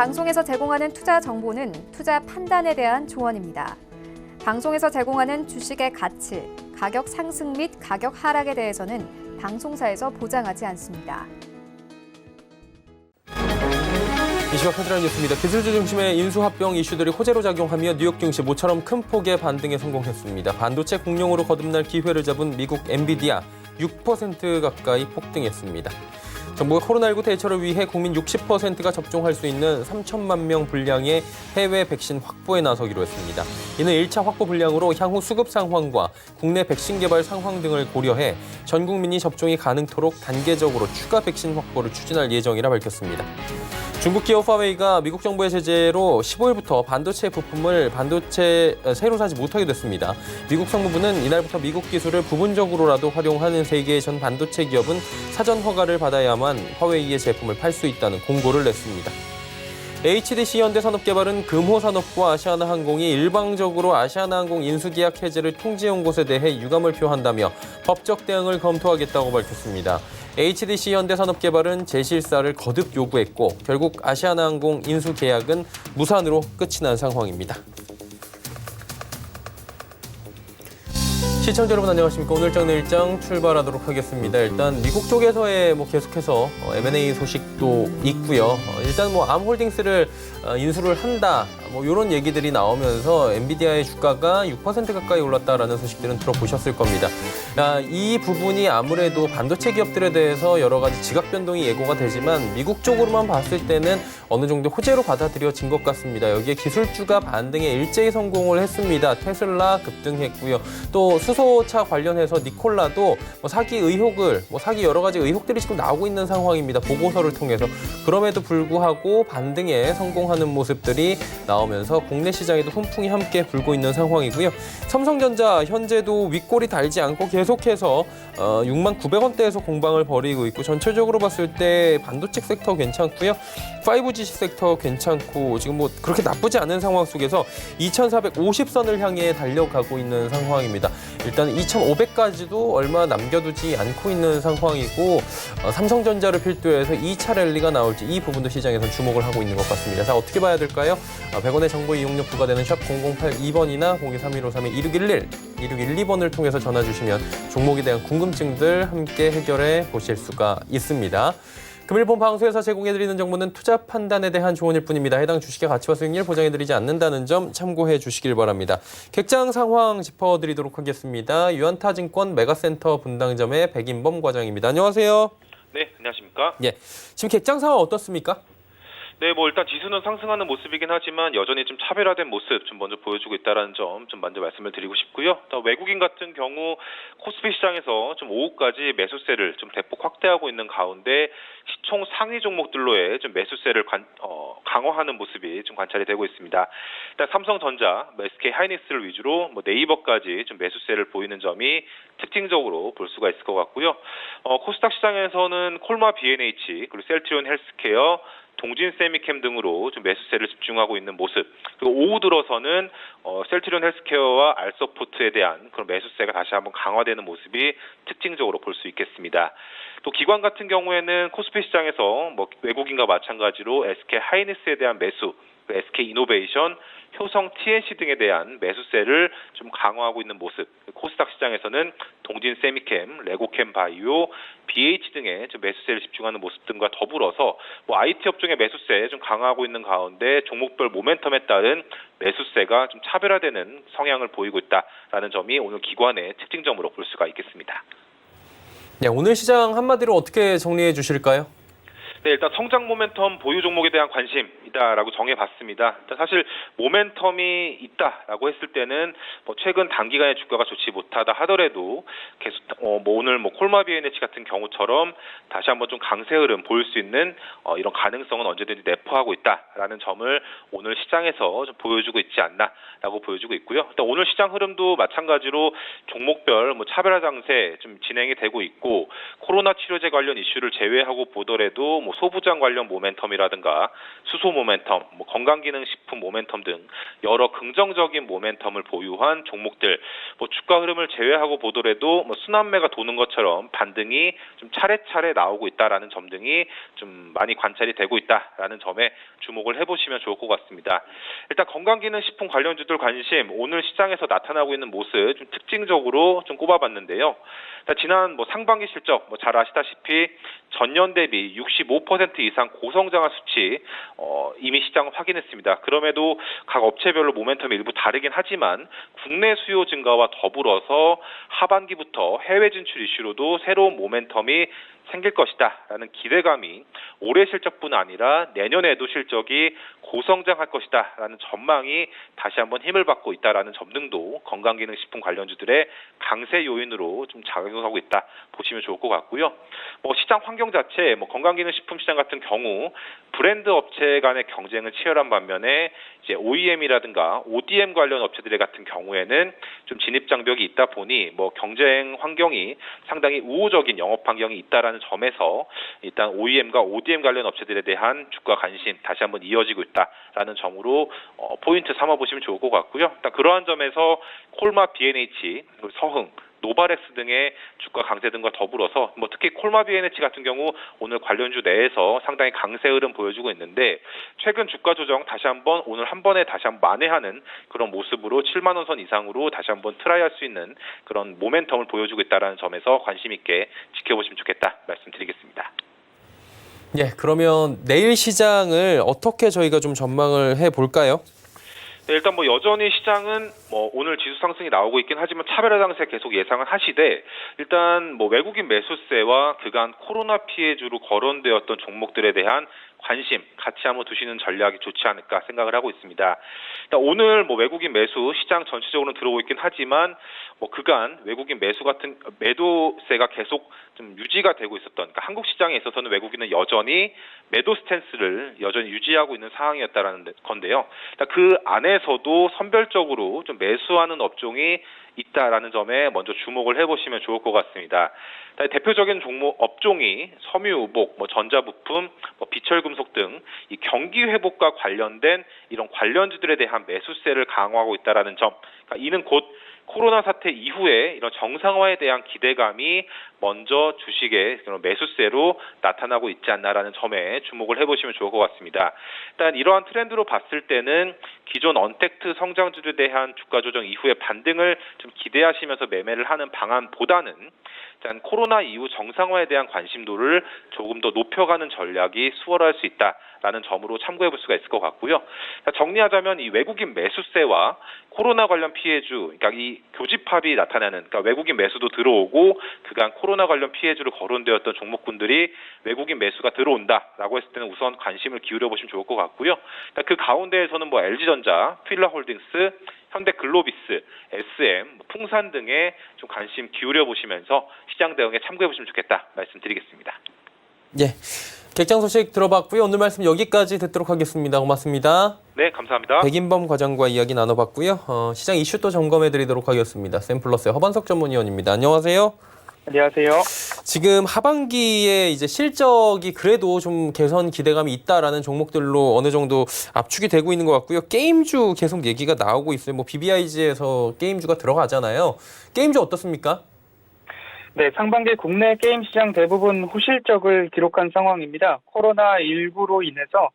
방송에서 제공하는 투자 정보는 투자 판단에 대한 조언입니다. 방송에서 제공하는 주식의 가치, 가격 상승 및 가격 하락에 대해서는 방송사에서 보장하지 않습니다. 이 시각 헤드라인 뉴스입니다. 기술주 중심의 인수합병 이슈들이 호재로 작용하며 뉴욕 증시 모처럼 큰 폭의 반등에 성공했습니다. 반도체 공룡으로 거듭날 기회를 잡은 미국 엔비디아 6% 가까이 폭등했습니다. 정부가 코로나19 대처를 위해 국민 60%가 접종할 수 있는 3천만 명 분량의 해외 백신 확보에 나서기로 했습니다. 이는 1차 확보 분량으로 향후 수급 상황과 국내 백신 개발 상황 등을 고려해 전 국민이 접종이 가능토록 단계적으로 추가 백신 확보를 추진할 예정이라 밝혔습니다. 중국 기업 화웨이가 미국 정부의 제재로 15일부터 반도체 부품을 새로 사지 못하게 됐습니다. 미국 상무부는 이날부터 미국 기술을 부분적으로라도 활용하는 세계의 전 반도체 기업은 사전 허가를 받아야만 화웨이의 제품을 팔 수 있다는 공고를 냈습니다. HDC 현대산업개발은 금호산업과 아시아나항공이 일방적으로 아시아나항공 인수계약 해지를 통지한 곳에 대해 유감을 표한다며 법적 대응을 검토하겠다고 밝혔습니다. HDC 현대산업개발은 재실사를 거듭 요구했고 결국 아시아나항공 인수계약은 무산으로 끝이 난 상황입니다. 시청자 여러분 안녕하십니까. 오늘장 내일장 출발하도록 하겠습니다. 일단 미국 쪽에서의 계속해서 M&A 소식도 있고요. 일단 암홀딩스를 인수를 한다. 이런 얘기들이 나오면서 엔비디아의 주가가 6% 가까이 올랐다라는 소식들은 들어보셨을 겁니다. 이 부분이 아무래도 반도체 기업들에 대해서 여러 가지 지각 변동이 예고가 되지만 미국 쪽으로만 봤을 때는 어느 정도 호재로 받아들여진 것 같습니다. 여기에 기술주가 반등에 일제히 성공을 했습니다. 테슬라 급등했고요. 또 수소차 관련해서 니콜라도 사기 의혹을 사기 여러 가지 의혹들이 지금 나오고 있는 상황입니다. 보고서를 통해서. 그럼에도 불구하고 반등에 성공하는 모습들이 나오면서 국내 시장에도 훈풍이 함께 불고 있는 상황이고요. 삼성전자 현재도 윗골이 달지 않고 계속해서 69,900원대에서 공방을 벌이고 있고 전체적으로 봤을 때 반도체 섹터 괜찮고요. 5G 섹터 괜찮고 지금 그렇게 나쁘지 않은 상황 속에서 2,450선을 향해 달려가고 있는 상황입니다. 일단 2,500까지도 얼마 남겨두지 않고 있는 상황이고 삼성전자를 필두해서 2차 랠리가 나올지 이 부분도 시장에서 주목을 하고 있는 것 같습니다. 자, 어떻게 봐야 될까요? 100원의 정보 이용료 부과되는 샵 0082번이나 023153-2611, 2612번을 통해서 전화 주시면 종목에 대한 궁금증들 함께 해결해 보실 수가 있습니다. 금일본 방송에서 제공해드리는 정보는 투자 판단에 대한 조언일 뿐입니다. 해당 주식의 가치와 수익률 보장해드리지 않는다는 점 참고해 주시길 바랍니다. 객장 상황 짚어드리도록 하겠습니다. 유안타증권 메가센터 분당점의 백인범 과장입니다. 안녕하세요. 네, 안녕하십니까? 예, 지금 객장 상황 어떻습니까? 네, 일단 지수는 상승하는 모습이긴 하지만 여전히 좀 차별화된 모습 좀 먼저 보여주고 있다는 점 좀 먼저 말씀을 드리고 싶고요. 또 외국인 같은 경우 코스피 시장에서 좀 오후까지 매수세를 좀 대폭 확대하고 있는 가운데 시총 상위 종목들로의 좀 매수세를 강화하는 모습이 좀 관찰이 되고 있습니다. 일단 삼성전자, SK 하이닉스를 위주로 네이버까지 좀 매수세를 보이는 점이 특징적으로 볼 수가 있을 것 같고요. 코스닥 시장에서는 콜마 B&H 그리고 셀트리온 헬스케어 동진 세미캠 등으로 좀 매수세를 집중하고 있는 모습. 그리고 오후 들어서는 셀트리온 헬스케어와 알서포트에 대한 그런 매수세가 다시 한번 강화되는 모습이 특징적으로 볼 수 있겠습니다. 또 기관 같은 경우에는 코스피 시장에서 외국인과 마찬가지로 SK 하이닉스에 대한 매수, SK 이노베이션, 효성 TNC 등에 대한 매수세를 좀 강화하고 있는 모습. 코스닥 시장에서는 동진 세미캠, 레고캠 바이오, BH 등의 좀 매수세를 집중하는 모습 등과 더불어서 IT 업종의 매수세 좀 강화하고 있는 가운데 종목별 모멘텀에 따른 매수세가 좀 차별화되는 성향을 보이고 있다라는 점이 오늘 기관의 특징점으로 볼 수가 있겠습니다. 네, 오늘 시장 한마디로 어떻게 정리해 주실까요? 네, 일단 성장 모멘텀 보유 종목에 대한 관심이다라고 정해봤습니다. 일단 사실 모멘텀이 있다라고 했을 때는 최근 단기간에 주가가 좋지 못하다 하더라도 계속 오늘 콜마 B&H 같은 경우처럼 다시 한번 좀 강세 흐름 보일 수 있는 이런 가능성은 언제든지 내포하고 있다라는 점을 오늘 시장에서 좀 보여주고 있지 않나라고 보여주고 있고요. 일단 오늘 시장 흐름도 마찬가지로 종목별 차별화 장세 좀 진행이 되고 있고 코로나 치료제 관련 이슈를 제외하고 보더라도 뭐 소부장 관련 모멘텀이라든가 수소 모멘텀, 뭐 건강기능식품 모멘텀 등 여러 긍정적인 모멘텀을 보유한 종목들, 뭐 주가 흐름을 제외하고 보더라도 뭐 순환매가 도는 것처럼 반등이 좀 차례차례 나오고 있다라는 점 등이 좀 많이 관찰이 되고 있다라는 점에 주목을 해보시면 좋을 것 같습니다. 일단 건강기능식품 관련주들 관심, 오늘 시장에서 나타나고 있는 모습 좀 특징적으로 좀 꼽아봤는데요. 지난 뭐 상반기 실적 잘 아시다시피 전년 대비 65% 이상 고성장한 수치 이미 시장은 확인했습니다. 그럼에도 각 업체별로 모멘텀이 일부 다르긴 하지만 국내 수요 증가와 더불어서 하반기부터 해외 진출 이슈로도 새로운 모멘텀이 생길 것이다라는 기대감이 올해 실적뿐 아니라 내년에도 실적이 고성장할 것이다라는 전망이 다시 한번 힘을 받고 있다라는 점 등도 건강기능식품 관련주들의 강세 요인으로 좀 작용하고 있다 보시면 좋을 것 같고요. 뭐 시장 환경 자체, 뭐 건강기능식품 시장 같은 경우 브랜드 업체 간의 경쟁은 치열한 반면에 이제 OEM이라든가 ODM 관련 업체들 같은 경우에는 좀 진입 장벽이 있다 보니 뭐 경쟁 환경이 상당히 우호적인 영업 환경이 있다라는 점에서 일단 OEM과 ODM 관련 업체들에 대한 주가 관심 다시 한번 이어지고 있다라는 점으로 포인트 삼아 보시면 좋을 것 같고요. 일단 그러한 점에서 콜마 B&H, 서흥, 노바렉스 등의 주가 강세 등과 더불어서 뭐 특히 콜마 B&H 같은 경우 오늘 관련주 내에서 상당히 강세 흐름 보여주고 있는데 최근 주가 조정 다시 한번 오늘 한 번에 다시 한번 만회하는 그런 모습으로 7만 원 선 이상으로 다시 한번 트라이할 수 있는 그런 모멘텀을 보여주고 있다는 점에서 관심 있게 지켜보시면 좋겠다 말씀드리겠습니다. 예, 그러면 내일 시장을 어떻게 저희가 좀 전망을 해볼까요? 네, 일단 뭐 여전히 시장은 뭐 오늘 지수 상승이 나오고 있긴 하지만 차별화 장세 계속 예상은 하시되 일단 뭐 외국인 매수세와 그간 코로나 피해주로 거론되었던 종목들에 대한 관심 같이 한번 두시는 전략이 좋지 않을까 생각을 하고 있습니다. 일단 오늘 뭐 외국인 매수 시장 전체적으로는 들어오고 있긴 하지만 뭐 그간 외국인 매수 같은 매도세가 계속 좀 유지가 되고 있었던, 그러니까 한국 시장에 있어서는 외국인은 여전히 매도 스탠스를 여전히 유지하고 있는 상황이었다라는 건데요. 그 안에서도 선별적으로 좀 매수하는 업종이 있다라는 점에 먼저 주목을 해보시면 좋을 것 같습니다. 대표적인 종목 업종이 섬유유복, 뭐 전자부품, 뭐 비철금속 등 이 경기 회복과 관련된 이런 관련주들에 대한 매수세를 강화하고 있다라는 점. 그러니까 이는 곧 코로나 사태 이후에 이런 정상화에 대한 기대감이 먼저 주식의 그런 매수세로 나타나고 있지 않나라는 점에 주목을 해보시면 좋을 것 같습니다. 일단 이러한 트렌드로 봤을 때는 기존 언택트 성장주에 대한 주가 조정 이후의 반등을 좀 기대하시면서 매매를 하는 방안보다는 일단 코로나 이후 정상화에 대한 관심도를 조금 더 높여가는 전략이 수월할 수 있다라는 점으로 참고해 볼 수가 있을 것 같고요. 정리하자면 이 외국인 매수세와 코로나 관련 피해주, 그러니까 이 교집합이 나타나는, 그러니까 외국인 매수도 들어오고 그간 코로나 관련 피해주로 거론되었던 종목군들이 외국인 매수가 들어온다라고 했을 때는 우선 관심을 기울여 보시면 좋을 것 같고요. 그러니까 그 가운데에서는 뭐 LG전자, 필라홀딩스, 현대글로비스, SM, 풍산 등에 좀 관심 기울여 보시면서 시장 대응에 참고해 보시면 좋겠다 말씀드리겠습니다. 예, 객장 소식 들어봤고요. 오늘 말씀 여기까지 듣도록 하겠습니다. 고맙습니다. 네, 감사합니다. 백인범 과장과 이야기 나눠봤고요. 시장 이슈 또 점검해드리도록 하겠습니다. 샘플러스의 허반석 전문위원입니다. 안녕하세요. 안녕하세요. 지금 하반기에 이제 실적이 그래도 좀 개선 기대감이 있다라는 종목들로 어느 정도 압축이 되고 있는 것 같고요. 게임주 계속 얘기가 나오고 있어요. 뭐 BBIG에서 게임주가 들어가잖아요. 게임주 어떻습니까? 네, 상반기 국내 게임 시장 대부분 후실적을 기록한 상황입니다. 코로나19로 인해서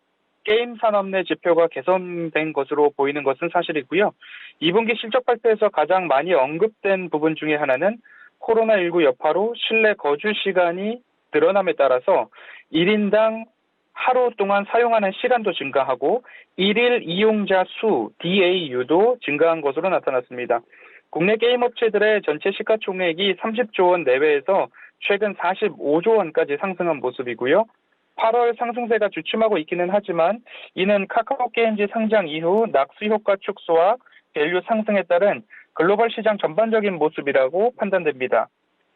게임 산업 내 지표가 개선된 것으로 보이는 것은 사실이고요. 2분기 실적 발표에서 가장 많이 언급된 부분 중에 하나는 코로나19 여파로 실내 거주 시간이 늘어남에 따라서 1인당 하루 동안 사용하는 시간도 증가하고 1일 이용자 수 DAU도 증가한 것으로 나타났습니다. 국내 게임 업체들의 전체 시가총액이 30조 원 내외에서 최근 45조 원까지 상승한 모습이고요. 8월 상승세가 주춤하고 있기는 하지만 이는 카카오 게임즈 상장 이후 낙수 효과 축소와 밸류 상승에 따른 글로벌 시장 전반적인 모습이라고 판단됩니다.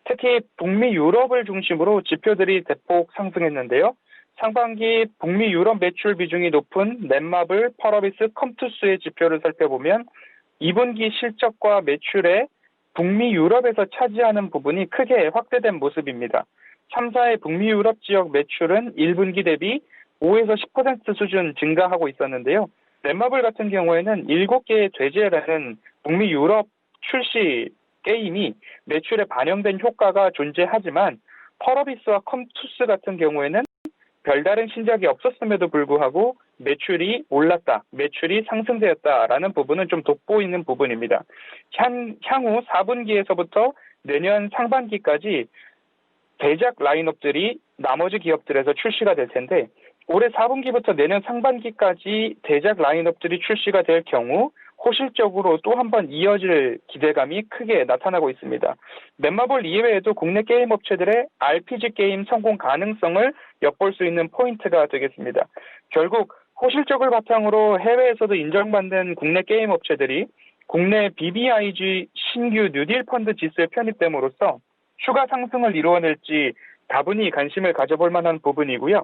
특히 북미 유럽을 중심으로 지표들이 대폭 상승했는데요. 상반기 북미 유럽 매출 비중이 높은 넷마블, 펄어비스, 컴투스의 지표를 살펴보면 2분기 실적과 매출에 북미 유럽에서 차지하는 부분이 크게 확대된 모습입니다. 3사의 북미 유럽 지역 매출은 1분기 대비 5에서 10% 수준 증가하고 있었는데요. 넷마블 같은 경우에는 7개의 돼지라는 북미 유럽 출시 게임이 매출에 반영된 효과가 존재하지만 펄어비스와 컴투스 같은 경우에는 별다른 신작이 없었음에도 불구하고 매출이 올랐다, 매출이 상승되었다라는 부분은 좀 돋보이는 부분입니다. 향후 4분기에서부터 내년 상반기까지 대작 라인업들이 나머지 기업들에서 출시가 될 텐데 올해 4분기부터 내년 상반기까지 대작 라인업들이 출시가 될 경우 호실적으로 또 한 번 이어질 기대감이 크게 나타나고 있습니다. 넷마블 이외에도 국내 게임 업체들의 RPG 게임 성공 가능성을 엿볼 수 있는 포인트가 되겠습니다. 결국 호실적을 바탕으로 해외에서도 인정받는 국내 게임 업체들이 국내 BBIG 신규 뉴딜 펀드 지수에 편입됨으로써 추가 상승을 이루어낼지 다분히 관심을 가져볼 만한 부분이고요.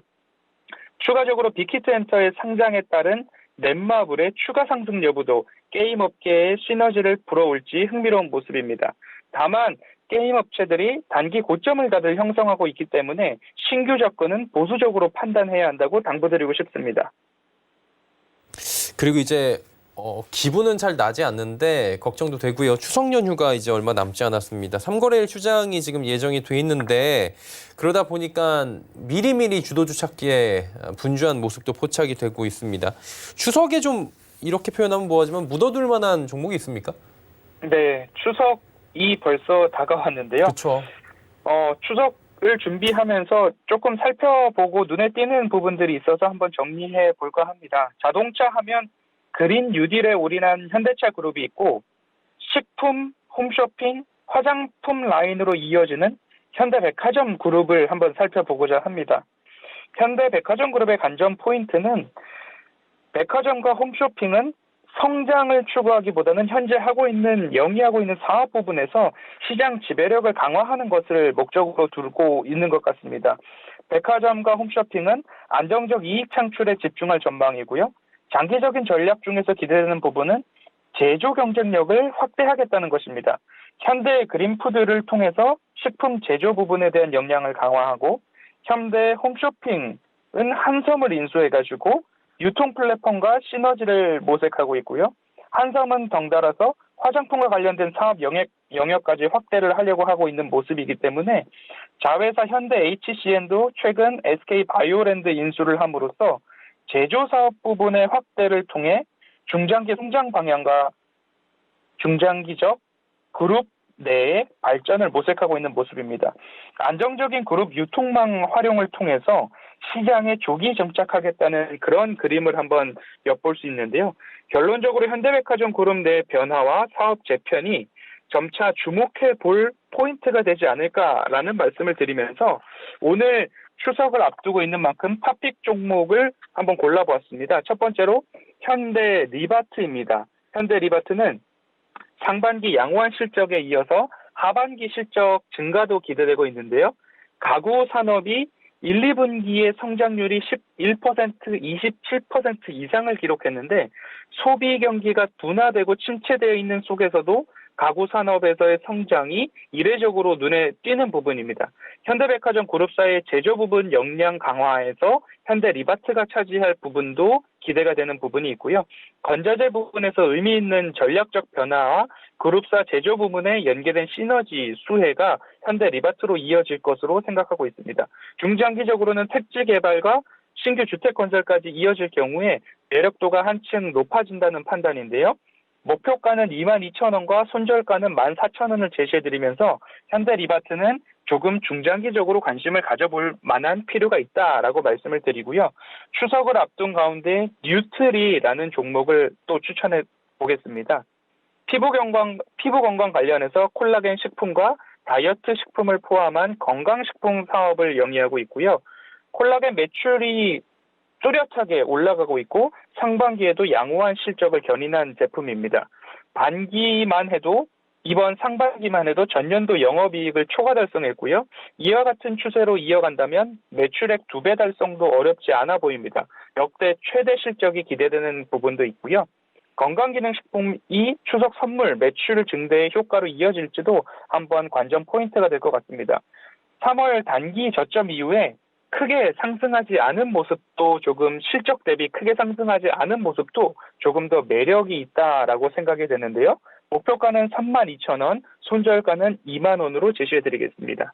추가적으로 빅히트엔터의 상장에 따른 넷마블의 추가 상승 여부도 게임 업계의 시너지를 불어올지 흥미로운 모습입니다. 다만 게임 업체들이 단기 고점을 다들 형성하고 있기 때문에 신규 접근은 보수적으로 판단해야 한다고 당부드리고 싶습니다. 그리고 이제 기분은 잘 나지 않는데 걱정도 되고요. 추석 연휴가 이제 얼마 남지 않았습니다. 3거래일 휴장이 지금 예정이 돼 있는데 그러다 보니까 미리미리 주도주 찾기에 분주한 모습도 포착이 되고 있습니다. 추석에 좀 이렇게 표현하면 뭐하지만 묻어둘 만한 종목이 있습니까? 네, 추석이 벌써 다가왔는데요. 그렇죠. 추석을 준비하면서 조금 살펴보고 눈에 띄는 부분들이 있어서 한번 정리해 볼까 합니다. 자동차 하면 그린 뉴딜에 올인한 현대차 그룹이 있고 식품, 홈쇼핑, 화장품 라인으로 이어지는 현대백화점 그룹을 한번 살펴보고자 합니다. 현대백화점 그룹의 관전 포인트는 백화점과 홈쇼핑은 성장을 추구하기보다는 현재 영위하고 있는 사업 부분에서 시장 지배력을 강화하는 것을 목적으로 두고 있는 것 같습니다. 백화점과 홈쇼핑은 안정적 이익 창출에 집중할 전망이고요. 장기적인 전략 중에서 기대되는 부분은 제조 경쟁력을 확대하겠다는 것입니다. 현대 그린푸드를 통해서 식품 제조 부분에 대한 역량을 강화하고 현대 홈쇼핑은 한섬을 인수해가지고 유통 플랫폼과 시너지를 모색하고 있고요. 한섬은 덩달아서 화장품과 관련된 사업 영역까지 확대를 하려고 하고 있는 모습이기 때문에 자회사 현대 HCN도 최근 SK바이오랜드 인수를 함으로써 제조 사업 부분의 확대를 통해 중장기 성장 방향과 중장기적 그룹 내의 발전을 모색하고 있는 모습입니다. 안정적인 그룹 유통망 활용을 통해서 시장에 조기 정착하겠다는 그런 그림을 한번 엿볼 수 있는데요. 결론적으로 현대백화점 그룹 내 변화와 사업 재편이 점차 주목해 볼 포인트가 되지 않을까라는 말씀을 드리면서 오늘 추석을 앞두고 있는 만큼 탑픽 종목을 한번 골라보았습니다. 첫 번째로 현대 리바트입니다. 현대 리바트는 상반기 양호한 실적에 이어서 하반기 실적 증가도 기대되고 있는데요. 가구 산업이 1, 2분기의 성장률이 11%, 27% 이상을 기록했는데 소비 경기가 둔화되고 침체되어 있는 속에서도 가구 산업에서의 성장이 이례적으로 눈에 띄는 부분입니다. 현대백화점 그룹사의 제조 부분 역량 강화에서 현대 리바트가 차지할 부분도 기대가 되는 부분이 있고요. 건자재 부분에서 의미 있는 전략적 변화와 그룹사 제조 부분에 연계된 시너지 수혜가 현대 리바트로 이어질 것으로 생각하고 있습니다. 중장기적으로는 택지 개발과 신규 주택 건설까지 이어질 경우에 매력도가 한층 높아진다는 판단인데요. 목표가는 22,000원과 손절가는 14,000원을 제시해드리면서 현대 리바트는 조금 중장기적으로 관심을 가져볼 만한 필요가 있다라고 말씀을 드리고요. 추석을 앞둔 가운데 뉴트리라는 종목을 또 추천해 보겠습니다. 피부 건강 관련해서 콜라겐 식품과 다이어트 식품을 포함한 건강식품 사업을 영위하고 있고요. 콜라겐 매출이 뚜렷하게 올라가고 있고 상반기에도 양호한 실적을 견인한 제품입니다. 이번 상반기만 해도 전년도 영업이익을 초과 달성했고요. 이와 같은 추세로 이어간다면 매출액 2배 달성도 어렵지 않아 보입니다. 역대 최대 실적이 기대되는 부분도 있고요. 건강기능식품이 추석 선물 매출 증대의 효과로 이어질지도 한번 관전 포인트가 될 것 같습니다. 3월 단기 저점 이후에 크게 상승하지 않은 모습도 조금 실적 대비 크게 상승하지 않은 모습도 조금 더 매력이 있다라고 생각이 되는데요. 목표가는 32,000원, 손절가는 2만 원으로 제시해드리겠습니다.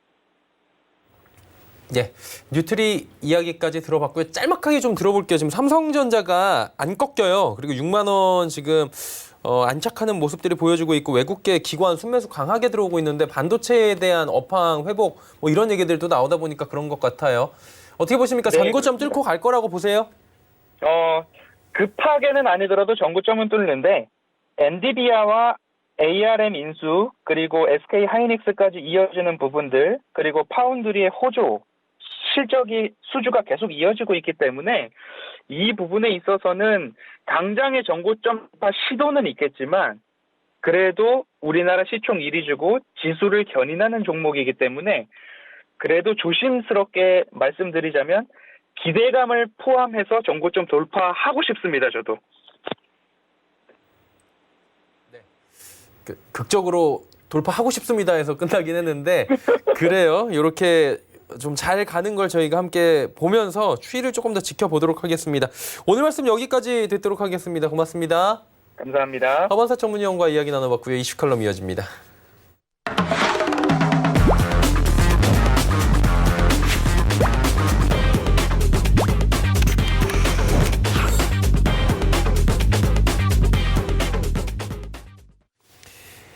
예, 뉴트리 이야기까지 들어봤고요. 짤막하게 좀 들어볼게요. 지금 삼성전자가 안 꺾여요. 그리고 6만 원 지금 안착하는 모습들이 보여지고 있고 외국계 기관 순매수 강하게 들어오고 있는데 반도체에 대한 업황 회복 뭐 이런 얘기들도 나오다 보니까 그런 것 같아요. 어떻게 보십니까? 네, 전고점 그렇습니다. 뚫고 갈 거라고 보세요? 급하게는 아니더라도 전고점은 뚫는데 엔비디아와 ARM 인수 그리고 SK 하이닉스까지 이어지는 부분들 그리고 파운드리의 호조 실적이 수주가 계속 이어지고 있기 때문에 이 부분에 있어서는 당장의 전고점 시도는 있겠지만 그래도 우리나라 시총 1위주고 지수를 견인하는 종목이기 때문에 그래도 조심스럽게 말씀드리자면 기대감을 포함해서 전고점 돌파하고 싶습니다. 저도. 극적으로 돌파하고 싶습니다 해서 끝나긴 했는데 그래요. 이렇게 좀 잘 가는 걸 저희가 함께 보면서 추이를 조금 더 지켜보도록 하겠습니다. 오늘 말씀 여기까지 듣도록 하겠습니다. 고맙습니다. 감사합니다. 허반사 전문위원과 이야기 나눠봤고요. 이슈 칼럼 이어집니다.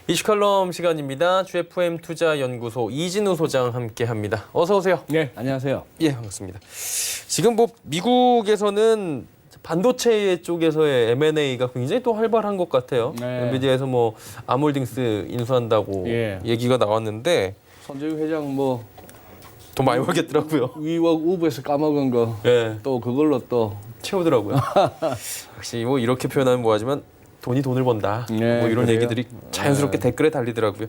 이슈칼럼 시간입니다. GFM 투자연구소 이진우 소장 함께합니다. 어서 오세요. 네, 안녕하세요. 예, 반갑습니다. 지금 뭐 미국에서는 반도체 쪽에서의 M&A가 굉장히 또 활발한 것 같아요. 네. 엔비디아에서 뭐 암홀딩스 인수한다고 예. 얘기가 나왔는데 손재규 회장 뭐 돈 많이 벌겠더라고요. 위워크 우브에서 까먹은 거 또 예, 그걸로 또 채우더라고요. 역시 뭐 이렇게 표현하면 뭐하지만 돈이 돈을 번다. 네, 뭐 이런 그래요. 얘기들이 자연스럽게 댓글에 달리더라고요.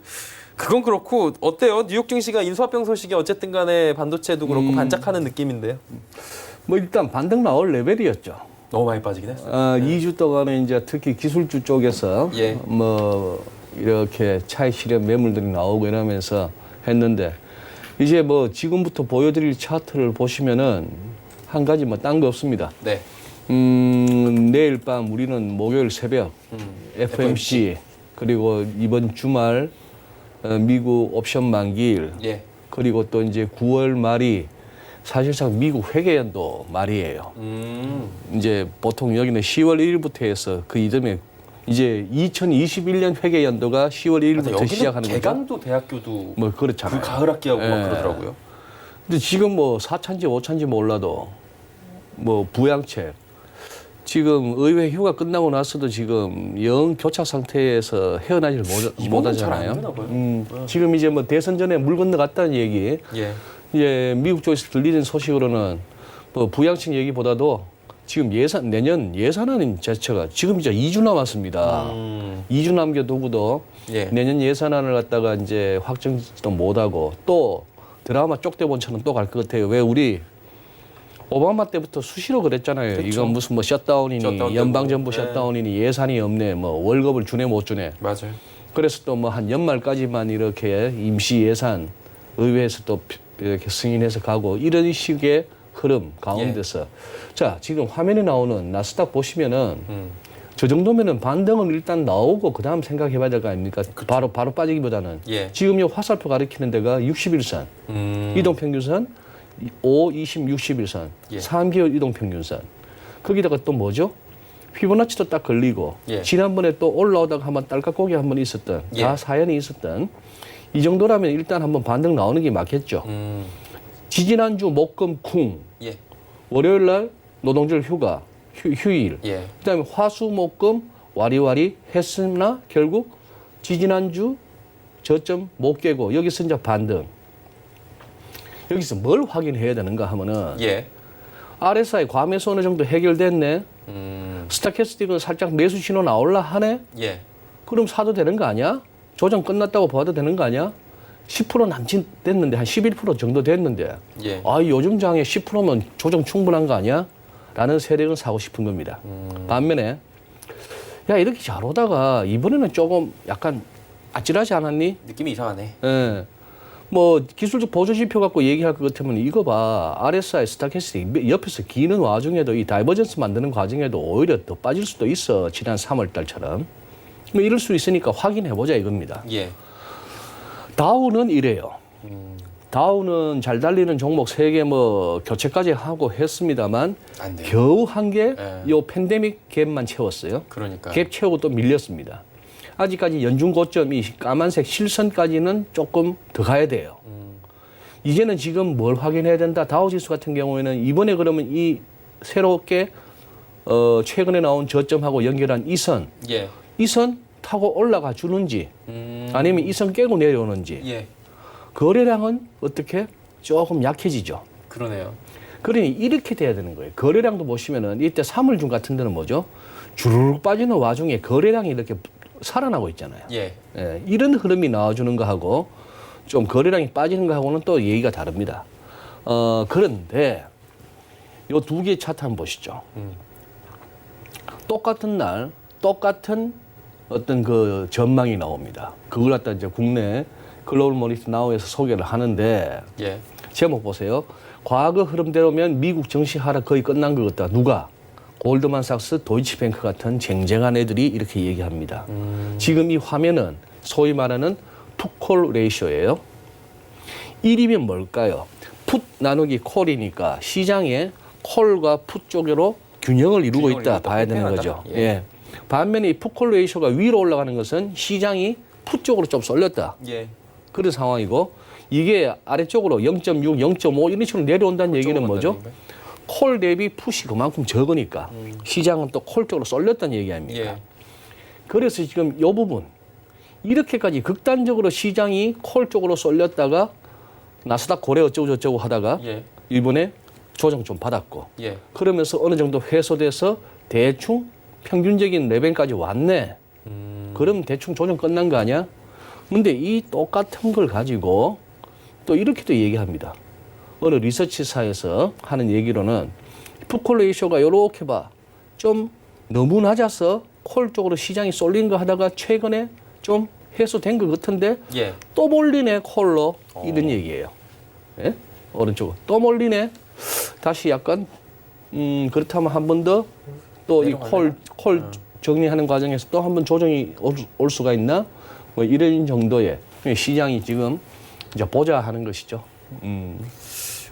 그건 그렇고 어때요? 뉴욕 증시가 인수합병 소식이 어쨌든 간에 반도체도 그렇고 반짝하는 느낌인데요. 뭐 일단 반등 나올 레벨이었죠. 너무 많이 빠지긴 했어요. 2주 동안에 이제 특히 기술주 쪽에서 예. 뭐 이렇게 차익 실현 매물들이 나오고 이러면서 했는데 이제 뭐 지금부터 보여드릴 차트를 보시면은 한 가지 뭐 딴 거 없습니다. 네. 내일 밤 우리는 목요일 새벽 FMC 그리고 이번 주말 미국 옵션 만기일 예. 그리고 또 이제 9월 말이 사실상 미국 회계연도 말이에요. 이제 보통 여기는 10월 1일부터 해서 그 이듬해 이제 2021년 회계연도가 10월 1일부터 시작하는 거죠. 개강도 대학교도 뭐 그렇잖아요. 그 가을 학기하고 막 예. 그러더라고요. 근데 지금 뭐 4차인지 5차인지 몰라도 뭐 부양책 지금 의회 휴가 끝나고 나서도 지금 영 교착 상태에서 헤어나지를 이번엔 잘안 못하잖아요. 되나 봐요. 지금 이제 뭐 대선 전에 물 건너갔다는 얘기. 예. 이제 미국 쪽에서 들리는 소식으로는 뭐 부양책 얘기보다도 지금 내년 예산안 자체가 지금 이제 2주 남았습니다. 2주 남겨두고도 예. 내년 예산안을 갖다가 이제 확정도 못하고 또 드라마 쪽대본처럼 또 갈 것 같아요. 왜 우리 오바마 때부터 수시로 그랬잖아요. 그렇죠. 이건 무슨 뭐 셧다운이니 셧다운 연방정부 되고. 셧다운이니 예산이 없네. 뭐 월급을 주네 못 주네. 맞아요. 그래서 또 뭐 한 연말까지만 이렇게 임시 예산 의회에서 또 이렇게 승인해서 가고 이런 식의 흐름 가운데서 자 지금 화면에 나오는 나스닥 보시면은 저 정도면은 반등은 일단 나오고 그 다음 생각해봐야 될 거 아닙니까? 바로 빠지기보다는 예. 지금 이 화살표 가리키는 데가 60일선 이동평균선 5, 20, 60일선 예. 3개월 이동평균선 거기다가 또 뭐죠? 피보나치도 딱 걸리고 예. 지난번에 또 올라오다가 한번 딸깍고기 한번 있었던 예. 다 사연이 있었던 이 정도라면 일단 한번 반등 나오는 게 맞겠죠. 지지난주 목금 쿵 예. 월요일 날 노동절 휴가 휴일 예. 그다음에 화수목금 와리와리 했으나 결국 지지난주 저점 못 깨고 여기서 이제 반등. 여기서 뭘 확인해야 되는가 하면은 예. RSI 과매수 어느 정도 해결됐네. 스타캐스틱은 살짝 매수 신호 나올라 하네. 예. 그럼 사도 되는 거 아니야? 조정 끝났다고 봐도 되는 거 아니야? 10% 남짓 됐는데 한 11% 정도 됐는데 예. 아 요즘 장에 10%면 조정 충분한 거 아니야? 라는 세력은 사고 싶은 겁니다. 반면에 야 이렇게 잘 오다가 이번에는 조금 약간 아찔하지 않았니? 느낌이 이상하네. 예. 뭐 기술적 보조 지표 갖고 얘기할 것 같으면 이거 봐. RSI 스타캐스틱 옆에서 기는 와중에도 이 다이버전스 만드는 과정에도 오히려 더 빠질 수도 있어. 지난 3월 달처럼. 뭐 이럴 수 있으니까 확인해 보자 이겁니다. 예. 다우는 이래요. 다우는 잘 달리는 종목 3개 뭐 교체까지 하고 했습니다만 안 돼요. 겨우 한 게 예. 요 팬데믹 갭만 채웠어요. 그러니까. 갭 채우고 또 밀렸습니다. 아직까지 연중 고점이 까만색 실선까지는 조금 더 가야 돼요. 이제는 지금 뭘 확인해야 된다. 다우지수 같은 경우에는 이번에 그러면 이 새롭게 최근에 나온 저점하고 연결한 이 선, 예. 이 선 타고 올라가 주는지 아니면 이 선 깨고 내려오는지 예. 거래량은 어떻게 조금 약해지죠. 그러네요. 그러니 이렇게 돼야 되는 거예요. 거래량도 보시면은 이때 3월중 같은 데는 뭐죠? 주르륵 빠지는 와중에 거래량이 이렇게 살아나고 있잖아요. 예. 예, 이런 흐름이 나와주는 거하고 좀 거래량이 빠지는 거하고는 또 얘기가 다릅니다. 그런데 요 두 개의 차트 한번 보시죠. 똑같은 날 똑같은 어떤 그 전망이 나옵니다. 그걸 갖다 이제 국내 글로벌 모니터 나우에서 소개를 하는데 예. 제목 보세요. 과거 흐름대로면 미국 증시 하락 거의 끝난 것 같다. 누가? 골드만삭스, 도이치뱅크 같은 쟁쟁한 애들이 이렇게 얘기합니다. 지금 이 화면은 소위 말하는 풋콜 레이쇼예요. 1이면 뭘까요? 풋 나누기 콜이니까 시장에 콜과 풋 쪽으로 균형을 이루고 균형을 있다 이루었다. 봐야 되는 팽팽하다. 거죠. 예. 예. 반면에 이 풋콜 레이쇼가 위로 올라가는 것은 시장이 풋 쪽으로 좀 쏠렸다. 예. 그런 상황이고 이게 아래쪽으로 0.6, 0.5 이런 식으로 내려온다는 얘기는 뭐죠? 콜 대비 풋이 그만큼 적으니까 시장은 또 콜 쪽으로 쏠렸다는 얘기 아닙니까? 예. 그래서 지금 이 부분 이렇게까지 극단적으로 시장이 콜 쪽으로 쏠렸다가 나스닥 고래 어쩌고 저쩌고 하다가 예. 이번에 조정 좀 받았고 예. 그러면서 어느 정도 회소돼서 대충 평균적인 레벨까지 왔네. 그럼 대충 조정 끝난 거 아니야? 근데 이 똑같은 걸 가지고 또 이렇게도 얘기합니다. 어느 리서치사에서 하는 얘기로는 풋콜 레이쇼가 요렇게 봐. 좀 너무 낮아서 콜 쪽으로 시장이 쏠린 거 하다가 최근에 좀 해소된 것 같은데 예. 또 몰리네 콜로 이런 얘기예요. 예? 오른쪽으로 또 몰리네. 다시 약간 그렇다면 한 번 더 또 이 콜 정리하는 과정에서 또 한 번 조정이 올 수가 있나? 뭐 이런 정도의 시장이 지금 이제 보자 하는 것이죠.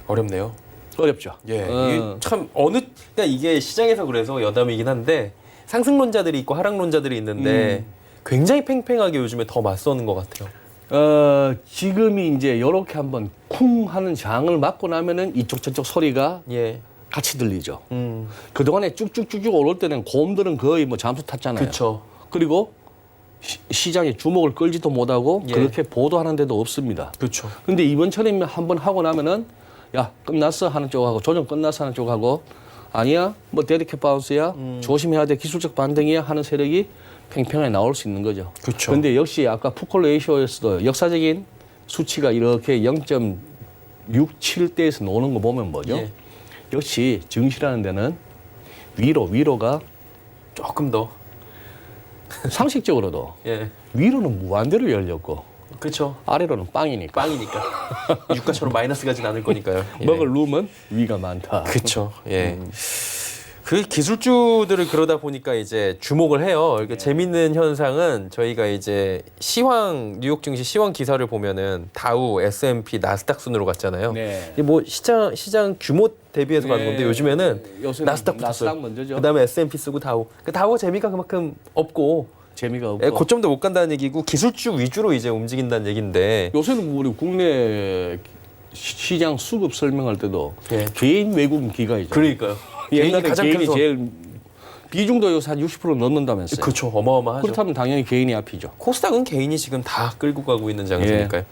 어렵네요. 어렵죠. 예. 이게 참 그러니까 이게 시장에서 그래서 여담이긴 한데 상승론자들이 있고 하락론자들이 있는데 굉장히 팽팽하게 요즘에 더 맞서는 것 같아요. 지금이 이제 요렇게 한번 쿵 하는 장을 맞고 나면은 이쪽 저쪽 소리가 예. 같이 들리죠. 그동안에 쭉쭉쭉쭉 오를 때는 곰들은 거의 뭐 잠수 탔잖아요. 그렇죠. 그리고 시장에 주목을 끌지도 못하고 예. 그렇게 보도하는 데도 없습니다. 그렇죠. 근데 이번처럼 한번 하고 나면은 야 끝났어 하는 쪽하고 조정 끝났어 하는 쪽하고 아니야 뭐 데리캡 바운스야 조심해야 돼 기술적 반등이야 하는 세력이 팽팽하게 나올 수 있는 거죠. 그렇죠. 근데 역시 아까 풋콜 레이쇼에서도 역사적인 수치가 이렇게 0.67대에서 노는 거 보면 뭐죠? 예. 역시 증시라는 데는 위로가 조금 더. 상식적으로도 예. 위로는 무한대로 열렸고 그렇죠. 아래로는 빵이니까 빵이니까. 유가처럼 마이너스 가진 않을 거니까요. 예. 먹을 룸은 위가 많다. 그렇죠. 예. 그 기술주들을 그러다 보니까 이제 주목을 해요. 이렇게 재밌는 현상은 저희가 이제 뉴욕 증시 시황 기사를 보면은 다우, S&P, 나스닥 순으로 갔잖아요. 네. 이게 뭐 시장 규모 대비해서 가는 건데 요즘에는 요새는 나스닥 붙었어요. 나스닥 먼저죠. 그다음에 S&P 쓰고 다우. 그 다우 재미가 그만큼 없고 재미가 없고. 고점도 못 간다는 얘기고 기술주 위주로 이제 움직인다는 얘기인데. 요새는 우리 국내 시장 수급 설명할 때도 예. 개인 외국인 기관이죠. 그러니까요. 옛날에 가장 개인이 큰 제일 비중도 요새 한 60% 넘는다면서요. 그렇죠. 어마어마하죠. 그렇다면 당연히 개인이 앞이죠. 코스닥은 개인이 지금 다 끌고 가고 있는 장세니까요.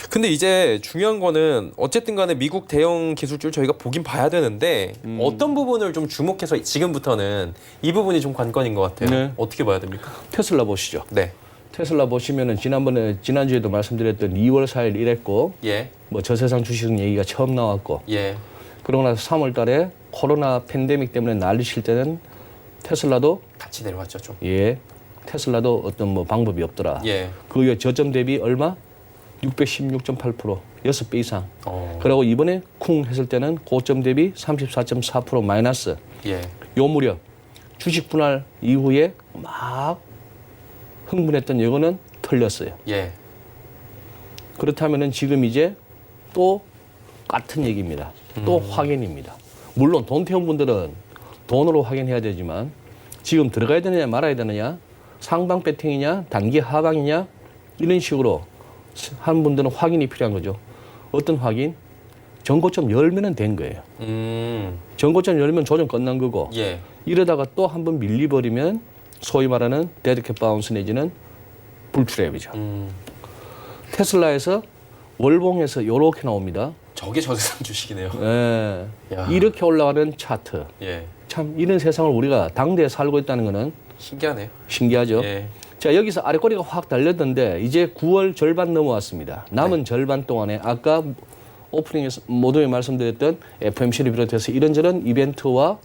근데 이제 중요한 거는 어쨌든 간에 미국 대형 기술주를 저희가 보긴 봐야 되는데 어떤 부분을 좀 주목해서 지금부터는 이 부분이 좀 관건인 것 같아요. 네. 어떻게 봐야 됩니까? 테슬라 보시죠. 네. 테슬라 보시면은 지난주에도 말씀드렸던 2월 4일 이랬고 예. 뭐 저세상 주식 얘기가 처음 나왔고 예. 그러고 나서 3월 달에 코로나 팬데믹 때문에 난리 칠 때는 테슬라도 같이 내려왔죠, 좀. 테슬라도 어떤 뭐 방법이 없더라. 예. 그 저점 대비 얼마? 616.8%, 6배 이상. 어. 그리고 이번에 쿵 했을 때는 고점 대비 34.4% 마이너스. 예. 요 무렵 주식 분할 이후에 막 흥분했던 이거는 털렸어요. 예. 그렇다면은 지금 이제 또 같은 얘기입니다. 또 확인입니다. 물론 돈 태운 분들은 돈으로 확인해야 되지만 지금 들어가야 되느냐 말아야 되느냐, 상방 배팅이냐 단기 하방이냐 이런 식으로 한 분들은 확인이 필요한 거죠. 어떤 확인? 전고점 열면은 된 거예요. 전고점 열면 조정 끝난 거고 예. 이러다가 또 한 번 밀리버리면 소위 말하는 데드캣 바운스 내지는 불출랩이죠. 테슬라에서 월봉에서 이렇게 나옵니다. 저게 저세상 주식이네요. 예. 야. 이렇게 올라가는 차트. 예. 참 이런 세상을 우리가 당대에 살고 있다는 거는 신기하네요. 신기하죠. 예. 자, 여기서 아래꼬리가 확 달렸던데 이제 9월 절반 넘어왔습니다. 남은 절반 동안에 아까 오프닝에서 모두에 말씀드렸던 FMC를 비롯해서 이런저런 이벤트와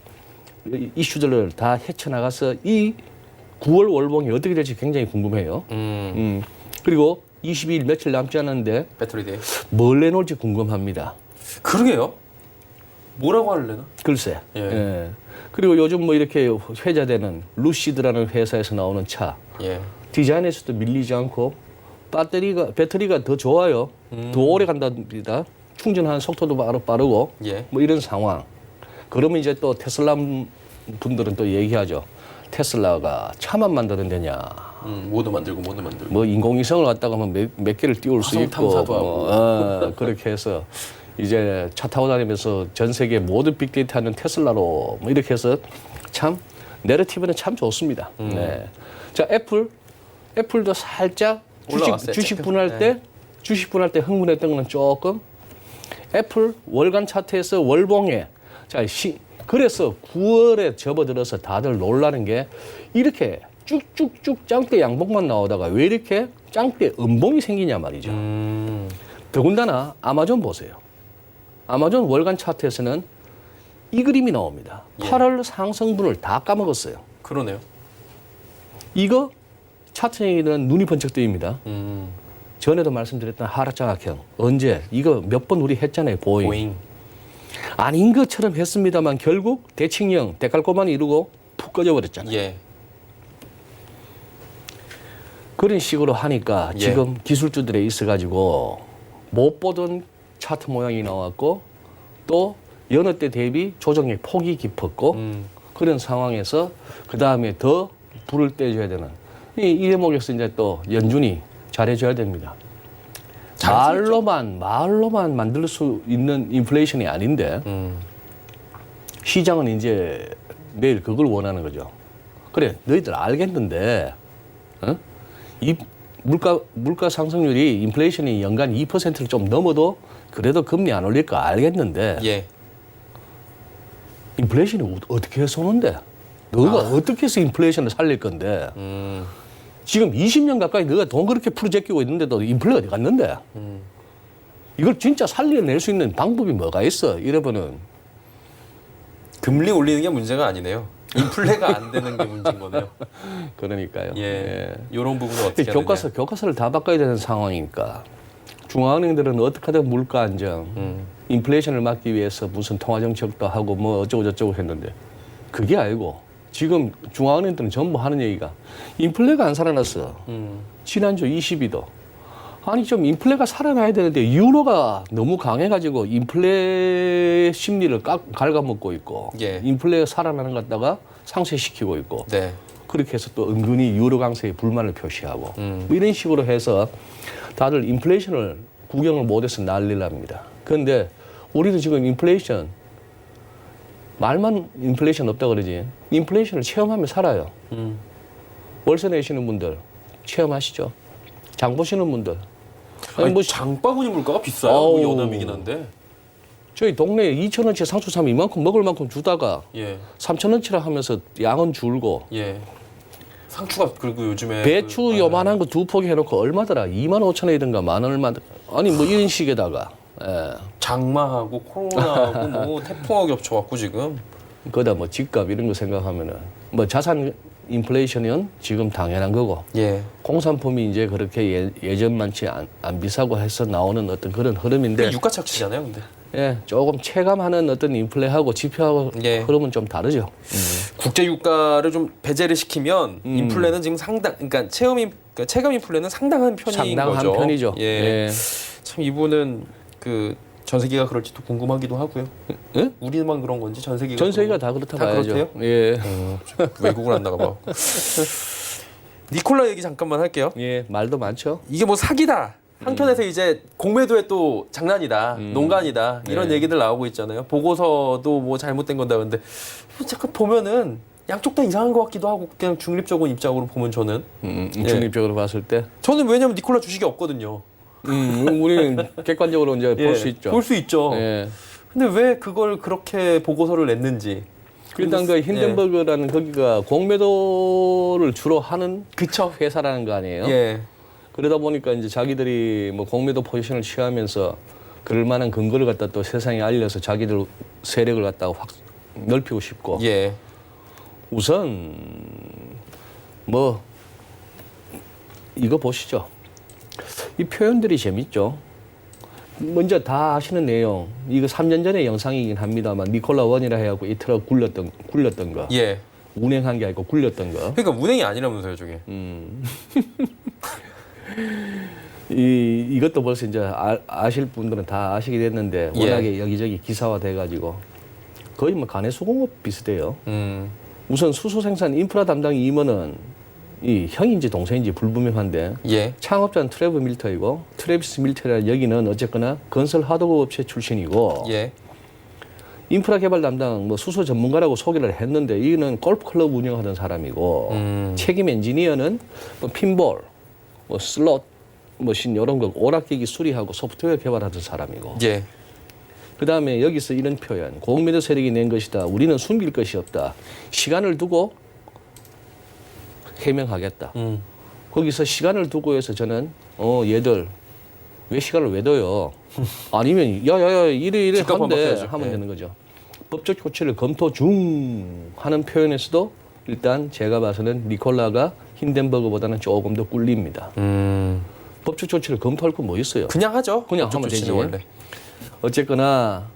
이슈들을 다 헤쳐나가서 이 9월 월봉이 어떻게 될지 굉장히 궁금해요. 그리고 22일 며칠 남지 않았는데 배터리데이. 뭘 내놓을지 궁금합니다. 그러게요. 뭐라고 할래나? 글쎄. 예. 예. 그리고 요즘 뭐 이렇게 회자되는 루시드라는 회사에서 나오는 차. 예. 디자인에서도 밀리지 않고 배터리가 더 좋아요. 더 오래 간답니다. 충전하는 속도도 빠르고 예. 뭐 이런 상황. 그러면 이제 또 테슬라 분들은 또 얘기하죠. 테슬라가 차만 만드는 데냐. 모두 만들고. 뭐 인공위성을 갖다가 몇 개를 띄울 수 화성 있고 탐사도 하고. 그렇게 해서 이제 차 타고 다니면서 전 세계 모든 빅데이터는 테슬라로 뭐 이렇게 해서 참 내러티브는 참 좋습니다. 네. 자, 애플도 살짝 올라왔어요, 주식 지금. 분할 때 흥분했던 거는 조금 애플 월간 차트에서 월봉에 자, 그래서 9월에 접어들어서 다들 놀라는 게 이렇게 쭉쭉쭉 짱대 양봉만 나오다가 왜 이렇게 짱대 음봉이 생기냐 말이죠. 더군다나 아마존 보세요. 아마존 월간 차트에서는 이 그림이 나옵니다. 예. 8월 상승분을 다 까먹었어요. 그러네요. 이거 차트에는 눈이 번쩍 뜨입니다. 음. 전에도 말씀드렸던 하락장악형. 언제? 이거 몇 번 우리 했잖아요. 보잉. 아닌 것처럼 했습니다만 결국 대칭형, 대깔꼬만 이루고 푹 꺼져버렸잖아요. 예. 그런 식으로 하니까 예. 지금 기술주들에 있어가지고 못 보던 차트 모양이 나왔고 또 여느 때 대비 조정의 폭이 깊었고 그런 상황에서 그 다음에 더 불을 떼줘야 되는 이 대목에서 이제 또 연준이 잘해줘야 됩니다. 말로만 만들 수 있는 인플레이션이 아닌데 시장은 이제 내일 그걸 원하는 거죠. 그래, 너희들 알겠는데, 어? 이 물가 상승률이 인플레이션이 연간 2%를 좀 넘어도 그래도 금리 안 올릴 거 알겠는데, 예. 인플레이션이 어떻게 해서 오는데? 너가 어떻게 해서 인플레이션을 살릴 건데? 지금 20년 가까이 너가 돈 그렇게 풀어제끼고 있는데도 인플레 어디 갔는데? 이걸 진짜 살려낼 수 있는 방법이 뭐가 있어? 이러면은 금리 올리는 게 문제가 아니네요. 인플레가 안 되는 게 문제인 거네요. 그러니까요. 예. 이런 부분을 어떻게 하느냐. 교과서를 다 바꿔야 되는 상황이니까 중앙은행들은 어떻게 하든 물가 안정, 인플레이션을 막기 위해서 무슨 통화 정책도 하고 뭐 어쩌고 저쩌고 했는데 그게 아니고 지금 중앙은행들은 전부 하는 얘기가 인플레가 안 살아났어. 지난주 22도. 아니 좀 인플레가 살아나야 되는데 유로가 너무 강해가지고 인플레 심리를 갉아먹고 있고 예. 인플레가 살아나는 것 갖다가 상쇄시키고 있고 네. 그렇게 해서 또 은근히 유로 강세에 불만을 표시하고 뭐 이런 식으로 해서 다들 인플레이션을 구경을 못해서 난리를 납니다. 그런데 우리도 지금 인플레이션 말만 인플레이션 없다 그러지 인플레이션을 체험하며 살아요. 월세 내시는 분들 체험하시죠. 장 보시는 분들. 아니, 뭐 장바구니 물가가 비싸요. 아우. 여담이긴 한데. 저희 동네에 2,000원치 상추 사면 이만큼 먹을 만큼 주다가 예. 3,000원치라 하면서 양은 줄고 예. 상추가 그리고 요즘에 배추 요만한 거 두 포기 해놓고 얼마더라? 25,000원이든가 만 얼마 아니 뭐 이런 식에다가 예. 장마하고 코로나하고 뭐 태풍하고 겹쳐갖고 지금. 거기다 뭐 집값 이런 거 생각하면은 뭐 자산 인플레이션은 지금 당연한 거고 예. 공산품이 이제 그렇게 예전만치 안 비싸고 해서 나오는 어떤 그런 흐름인데 유가 착취잖아요, 근데. 예, 조금 체감하는 어떤 인플레하고 지표하고 예. 흐름은 좀 다르죠. 국제 유가를 좀 배제를 시키면 인플레는 지금 그러니까 체감 인플레는 상당한 편인 상당한 거죠. 편이죠. 예. 예. 참 이분은 전 세계가 그럴지도 궁금하기도 하고요. 예? 우리만 그런 건지 전 세계가 전 세계가 다 그렇다 봐야죠. 그렇대요? 예. 외국을 안 나가봐. 니콜라 얘기 잠깐만 할게요. 예, 말도 많죠. 이게 뭐 사기다. 한편에서 이제 공매도에 또 장난이다, 농간이다 이런 네. 얘기들 나오고 있잖아요. 보고서도 뭐 잘못된 건다 그러는데 잠깐 보면은 양쪽 다 이상한 것 같기도 하고 그냥 중립적인 입장으로 보면 저는 중립적으로 봤을 때 저는 왜냐면 니콜라 주식이 없거든요. 우리는 객관적으로 이제 볼 수 있죠. 볼 수 있죠. 예. 근데 왜 그걸 그렇게 보고서를 냈는지. 일단 그 힌덴버그라는 거기가 공매도를 주로 하는 그쵸. 회사라는 거 아니에요? 예. 그러다 보니까 이제 자기들이 뭐 공매도 포지션을 취하면서 그럴 만한 근거를 갖다 또 세상에 알려서 자기들 세력을 갖다가 확 넓히고 싶고 예. 우선 뭐 이거 보시죠. 이 표현들이 재밌죠. 먼저 다 아시는 내용. 이거 3년 전의 영상이긴 합니다만 니콜라 원이라 해갖고 이 트럭 굴렸던 거. 예. 운행한 게 아니고 굴렸던 거. 그러니까 운행이 아니라면서요, 저게. 이것도 벌써 이제 아실 분들은 다 아시게 됐는데 예. 워낙에 여기저기 기사화 돼가지고 거의 뭐 간해수공업 비슷해요. 음. 우선 수소 생산 인프라 담당 임원은 이 형인지 동생인지 불분명한데 예. 창업자는 트래브 밀터이고 트래비스 밀터라는 여기는 어쨌거나 건설 하드웨어 업체 출신이고 예. 인프라 개발 담당 뭐 수소 전문가라고 소개를 했는데 이는 골프 클럽 운영하던 사람이고 책임 엔지니어는 뭐 핀볼, 뭐 슬롯 머신 이런 거 오락기기 수리하고 소프트웨어 개발하던 사람이고 예. 그다음에 여기서 이런 표현 공매도 세력이 낸 것이다. 우리는 숨길 것이 없다. 시간을 두고 해명하겠다. 거기서 시간을 두고 해서 저는 얘들 왜 시간을 왜 둬요? 아니면 야야야 이래 집값 한대 반박해야죠. 하면 예. 되는 거죠. 법적 조치를 검토 중 하는 표현에서도 일단 제가 봐서는 니콜라가 힌덴버그보다는 조금 더 꿀립니다. 법적 조치를 검토할 거 뭐 있어요? 그냥 하죠. 그냥 법적 하면 조치는 되지. 원래. 어쨌거나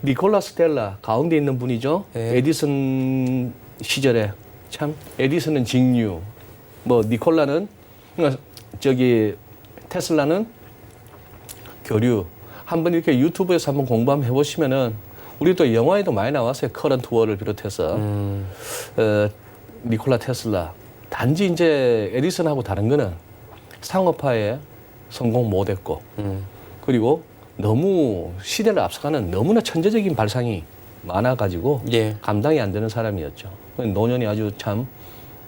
니콜라 스텔라 가운데 있는 분이죠. 네. 에디슨 시절에 참 에디슨은 직류, 뭐 니콜라는 저기 테슬라는 교류. 한번 이렇게 유튜브에서 한번 공부 한번 해보시면은 우리 또 영화에도 많이 나왔어요. 커런트 워를 비롯해서 니콜라 테슬라. 단지 이제 에디슨하고 다른 거는 상업화에 성공 못했고 그리고 너무 시대를 앞서가는 너무나 천재적인 발상이 많아가지고 예. 감당이 안 되는 사람이었죠. 노년이 아주 참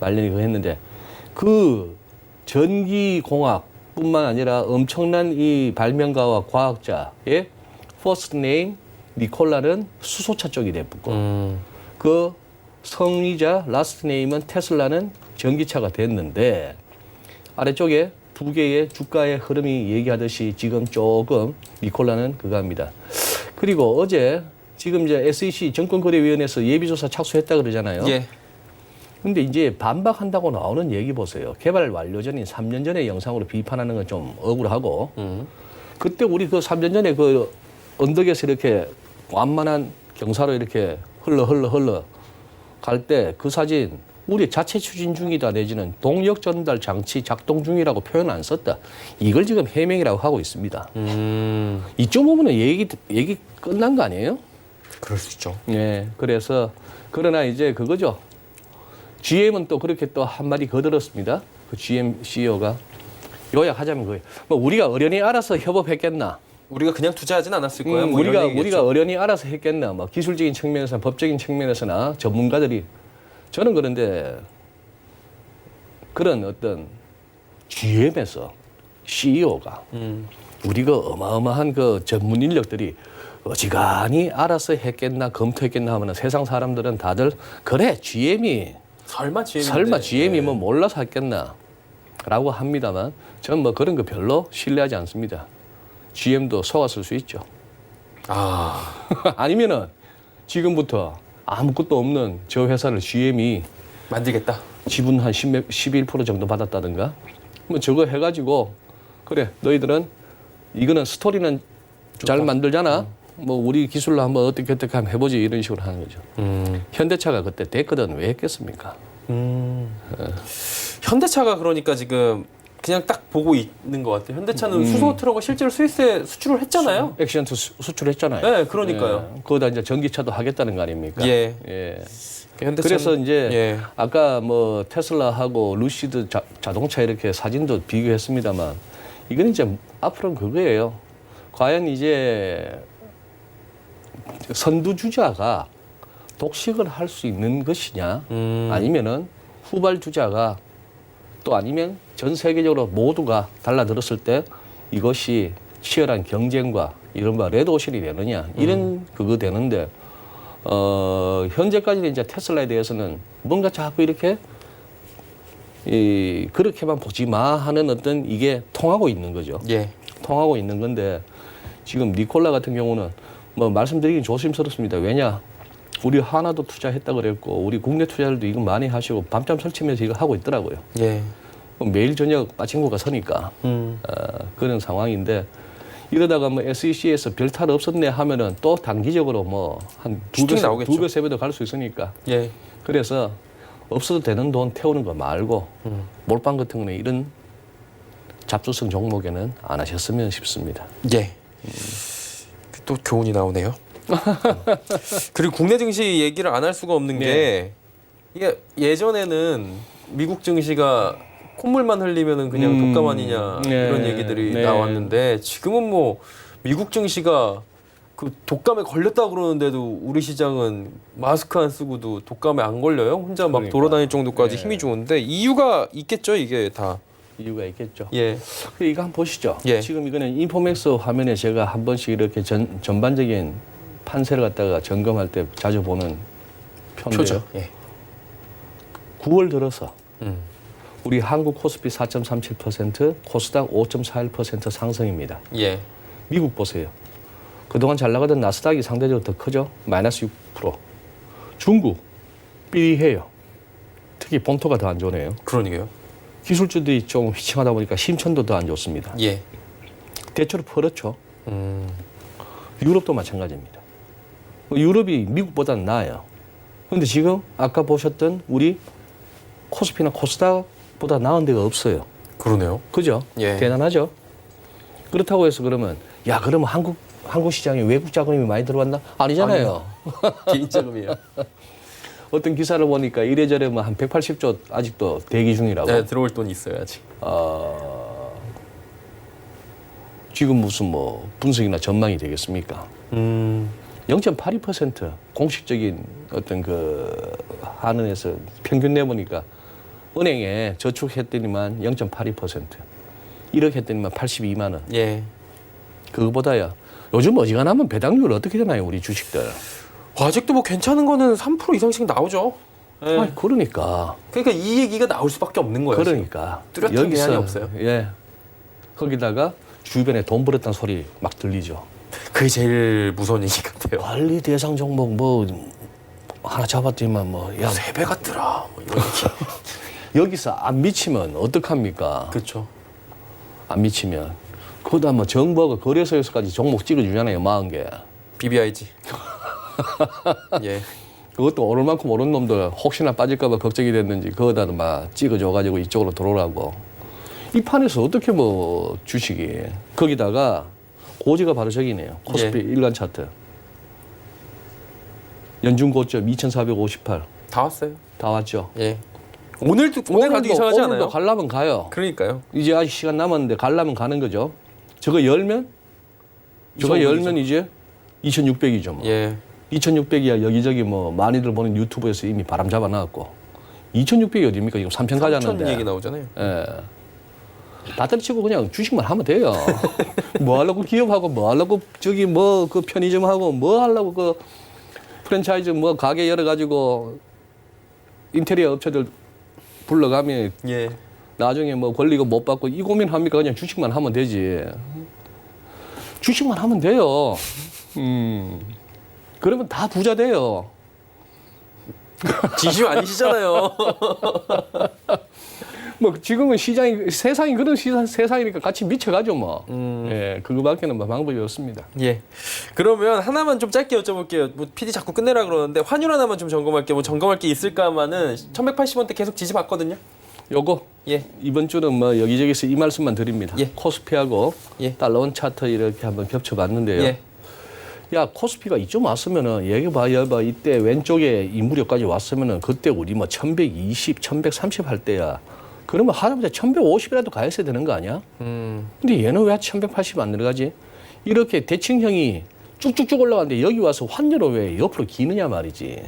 말년이 했는데 그 전기공학뿐만 아니라 엄청난 이 발명가와 과학자의 퍼스트 네임 니콜라는 수소차 쪽이 됐고 그 성이자 라스트 네임은 테슬라는 전기차가 됐는데 아래쪽에 두 개의 주가의 흐름이 얘기하듯이 지금 조금 니콜라는 그거 합니다. 그리고 어제 지금 이제 SEC 정권거래위원회에서 예비조사 착수했다 그러잖아요. 예. 근데 이제 반박한다고 나오는 얘기 보세요. 개발 완료 전인 3년 전의 영상으로 비판하는 건 좀 억울하고 그때 우리 그 3년 전에 그 언덕에서 이렇게 완만한 경사로 이렇게 흘러 갈 때 그 사진 우리 자체 추진 중이다 내지는 동력 전달 장치 작동 중이라고 표현 안 썼다. 이걸 지금 해명이라고 하고 있습니다. 이쪽 부분은 얘기 끝난 거 아니에요? 그럴 수 있죠. 예. 그래서 그러나 이제 그거죠. GM은 또 그렇게 또 한마디 거들었습니다. 그 GM CEO가 요약하자면 그거예요. 뭐 우리가 어련히 알아서 협업했겠나? 우리가 그냥 투자하진 않았을 거야. 뭐 우리가 이런 얘기겠죠. 어련히 알아서 했겠나? 뭐 기술적인 측면에서 법적인 측면에서나 전문가들이 저는 그런데 그런 어떤 GM에서 CEO가 우리가 어마어마한 그 전문 인력들이 어지간히 알아서 했겠나 검토했겠나 하면 세상 사람들은 다들 그래 GM이 설마 GM이 뭐 몰라서 했겠나 라고 합니다만 저는 뭐 그런 거 별로 신뢰하지 않습니다. GM도 속았을 수 있죠. 아. 아니면은 지금부터 아무것도 없는 저 회사를 GM이 만들겠다. 지분 한 11% 정도 받았다든가 뭐 저거 해가지고 그래 너희들은 이거는 스토리는 잘 만들잖아. 뭐 우리 기술로 한번 어떻게 한번 해보지 이런 식으로 하는 거죠. 현대차가 그때 됐거든. 왜 했겠습니까? 현대차가 그러니까 지금 그냥 딱 보고 있는 것 같아요. 현대차는 수소 트럭을 실제로 스위스에 수출을 했잖아요. 액시언트 수출했잖아요. 네, 그러니까요. 예. 거기다 이제 전기차도 하겠다는 거 아닙니까? 예. 예. 현대차는, 그래서 이제 예. 아까 뭐 테슬라하고 루시드 자동차 이렇게 사진도 비교했습니다만 이건 이제 앞으로는 그거예요. 과연 이제 선두주자가 독식을 할 수 있는 것이냐 아니면은 후발주자가 또 아니면 전 세계적으로 모두가 달라들었을 때 이것이 치열한 경쟁과 이른바 레드오션이 되느냐 이런 그거 되는데 현재까지는 이제 테슬라에 대해서는 뭔가 자꾸 이렇게 그렇게만 보지 마 하는 어떤 이게 통하고 있는 거죠. 예. 통하고 있는 건데 지금 니콜라 같은 경우는 뭐 말씀드리긴 조심스럽습니다. 왜냐? 우리 하나도 투자했다 그랬고 우리 국내 투자들도 이거 많이 하시고 밤잠 설치면서 이거 하고 있더라고요. 예. 매일 저녁 빠친구가 서니까 그런 상황인데 이러다가 뭐 SEC에서 별탈 없었네 하면은 또 단기적으로 뭐 한 두 배, 세 배도 갈 수 있으니까. 예. 그래서 없어도 되는 돈 태우는 거 말고 몰빵 같은 거는 이런 잡수성 종목에는 안 하셨으면 싶습니다. 예. 또 교훈이 나오네요. 그리고 국내 증시 얘기를 안 할 수가 없는 게 이게 예전에는 미국 증시가 콧물만 흘리면은 그냥 독감 아니냐 이런 얘기들이 나왔는데 지금은 뭐 미국 증시가 그 독감에 걸렸다 그러는데도 우리 시장은 마스크 안 쓰고도 독감에 안 걸려요. 혼자 막 그러니까. 돌아다닐 정도까지 힘이 좋은데 이유가 있겠죠, 이게 다. 이유가 있겠죠. 예. 이거 한번 보시죠. 예. 지금 이거는 인포맥스 화면에 제가 한 번씩 이렇게 전반적인 판세를 갖다가 점검할 때 자주 보는 표인데요. 예. 9월 들어서 우리 한국 코스피 4.37%, 코스닥 5.41% 상승입니다. 예. 미국 보세요. 그동안 잘 나가던 나스닥이 상대적으로 더 크죠. 마이너스 6%. 중국 삐리해요. 특히 본토가 더 안 좋네요. 그러니까요. 기술주들이 좀 휘청하다 보니까 심천도 더 안 좋습니다. 예. 대체로 그렇죠. 유럽도 마찬가지입니다. 유럽이 미국보다는 나아요. 그런데 지금 아까 보셨던 우리 코스피나 코스닥보다 나은 데가 없어요. 그러네요. 그죠? 예. 대단하죠? 그렇다고 해서 그러면 야 그러면 한국 시장에 외국 자금이 많이 들어왔나? 아니잖아요. 개인 자금이에요. 어떤 기사를 보니까 이래저래 뭐 한 180조 아직도 대기 중이라고. 네, 들어올 돈이 있어요, 아직. 지금 무슨 뭐 분석이나 전망이 되겠습니까? 0.82% 공식적인 어떤 그 한은에서 평균 내보니까 은행에 저축했더니만 0.82%, 1억 했더니만 82만 원. 예. 그거보다야 요즘 어지간하면 배당률 어떻게 되나요, 우리 주식들? 아직도 뭐 괜찮은 거는 3% 이상씩 나오죠. 예. 아니, 그러니까 이 얘기가 나올 수밖에 없는 거예요. 그러니까 뚜렷한 대안이 없어요. 예. 거기다가 주변에 돈 벌었다는 소리 막 들리죠. 그게 제일 무서운 얘기 같아요. 관리 대상 종목 뭐 하나 잡았더니만 뭐야 3배가 뜨라. 뭐 이런 얘기. 여기서 안 미치면 어떡합니까? 그렇죠. 안 미치면 그거다 뭐 정부가 거래소에서까지 종목 찍어주잖아요. 40개. BBIG. 예. 그것도 오를 만큼 오른 놈들 혹시나 빠질까 봐 걱정이 됐는지 그거다 막 찍어줘가지고 이쪽으로 들어오라고. 이 판에서 어떻게 뭐 주식이 거기다가 고지가 바로 저기네요. 코스피 일간 차트. 연중 고점 2,458. 다 왔어요. 다 왔죠. 예. 오늘 가도 이상하지 않아요? 오늘도 가려면 가요. 그러니까요. 이제 아직 시간 남았는데 가려면 가는 거죠. 저거 열면 이제 2,600이죠. 뭐. 예. 2,600이야 여기저기 뭐 많이들 보는 유튜브에서 이미 바람 잡아 놨고 2,600이 어디입니까? 지금 3,000 가자는데. 3,000 얘기 나오잖아요. 예. 다들 치고 그냥 주식만 하면 돼요. 뭐 하려고 기업하고 뭐 하려고 저기 뭐 그 편의점하고 뭐 하려고 그 프랜차이즈 뭐 가게 열어가지고 인테리어 업체들 불러가면 예. 나중에 뭐 권리금 못 받고 이 고민합니까? 그냥 주식만 하면 되지. 주식만 하면 돼요. 그러면 다 부자 돼요. 지주 아니시잖아요. 뭐 지금은 세상이 그런 세상이니까 같이 미쳐가죠 뭐. 예, 그거밖에는 뭐 방법이 없습니다. 예. 그러면 하나만 좀 짧게 여쭤볼게요. 뭐 PD 자꾸 끝내라 그러는데 환율 하나만 좀 점검할게요. 뭐 점검할 게 있을까마는 1,180원대 계속 지지봤거든요. 요거 예. 이번 주는 뭐 여기저기서 이 말씀만 드립니다. 예. 코스피하고 예. 달러원 차트 이렇게 한번 겹쳐봤는데요. 예. 야, 코스피가 이쯤 왔으면은 얘기 봐, 이때 왼쪽에 이 무렵까지 왔으면은 그때 우리 뭐 1120, 1130 할 때야. 그러면 하자마자 1150이라도 가야 되는 거 아니야? 근데 얘는 왜 1180 안 내려가지? 이렇게 대칭형이 쭉쭉쭉 올라가는데 여기 와서 환율을 왜 옆으로 기느냐 말이지.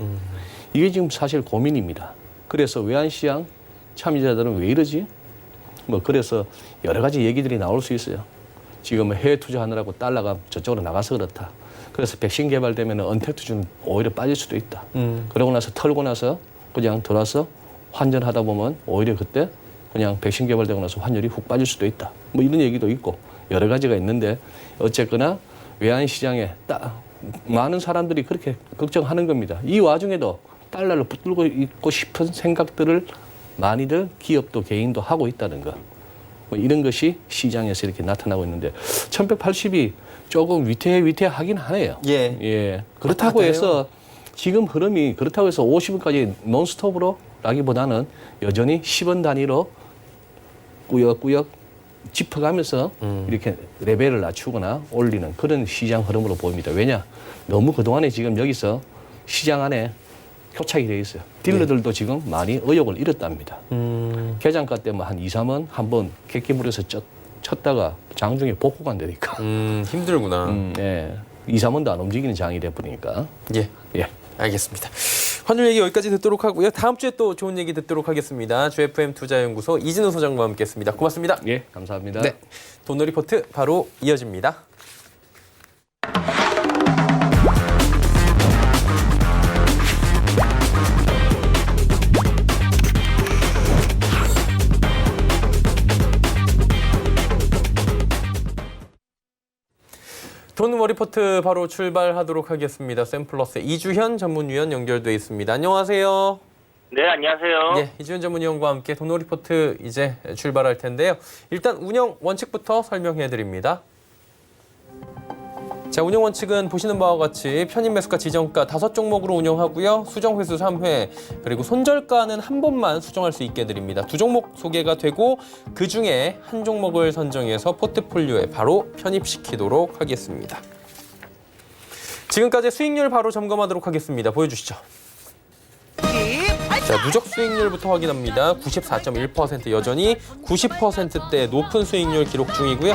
이게 지금 사실 고민입니다. 그래서 외환시장 참여자들은 왜 이러지? 뭐 그래서 여러 가지 얘기들이 나올 수 있어요. 지금 해외 투자하느라고 달러가 저쪽으로 나가서 그렇다. 그래서 백신 개발되면 언택 투자는 오히려 빠질 수도 있다. 그러고 나서 털고 나서 그냥 돌아서 환전하다 보면 오히려 그때 그냥 백신 개발되고 나서 환율이 훅 빠질 수도 있다. 뭐 이런 얘기도 있고 여러 가지가 있는데 어쨌거나 외환시장에 많은 사람들이 그렇게 걱정하는 겁니다. 이 와중에도 달러를 붙들고 있고 싶은 생각들을 많이들 기업도 개인도 하고 있다는 거. 뭐 이런 것이 시장에서 이렇게 나타나고 있는데 1180이 조금 위태하긴 하네요. 예. 예. 그렇다고 해서 지금 흐름이 그렇다고 해서 50원까지 논스톱으로 라기보다는 여전히 10원 단위로 꾸역꾸역 짚어가면서 이렇게 레벨을 낮추거나 올리는 그런 시장 흐름으로 보입니다. 왜냐? 너무 그동안에 지금 여기서 시장 안에 교착이 돼 있어요. 딜러들도 지금 많이 의욕을 잃었답니다. 개장가 때 뭐 한 2, 3원 한번 객기물에서 쳤다가 장중에 복구가 안 되니까. 힘들구나. 예. 2, 3원도 안 움직이는 장이 돼버리니까. 예. 예. 알겠습니다. 환율 얘기 여기까지 듣도록 하고요. 다음 주에 또 좋은 얘기 듣도록 하겠습니다. GFM 투자연구소 이진우 소장과 함께했습니다. 고맙습니다. 예, 감사합니다. 네, 돈놀이 리포트 바로 이어집니다. 돈워 리포트 바로 출발하도록 하겠습니다. 샘플러스 이주현 전문위원 연결돼 있습니다. 안녕하세요. 네, 안녕하세요. 예, 이주현 전문위원과 함께 돈워 리포트 이제 출발할 텐데요. 일단 운영 원칙부터 설명해 드립니다. 자, 운영 원칙은 보시는 바와 같이 편입 매수가 지정가 5종목으로 운영하고요. 수정 횟수 3회, 그리고 손절가는 한 번만 수정할 수 있게 드립니다. 2종목 소개가 되고 그중에 한 종목을 선정해서 포트폴리오에 바로 편입시키도록 하겠습니다. 지금까지 수익률 바로 점검하도록 하겠습니다. 보여주시죠. 자, 누적 수익률부터 확인합니다. 94.1% 여전히 90%대 높은 수익률 기록 중이고요.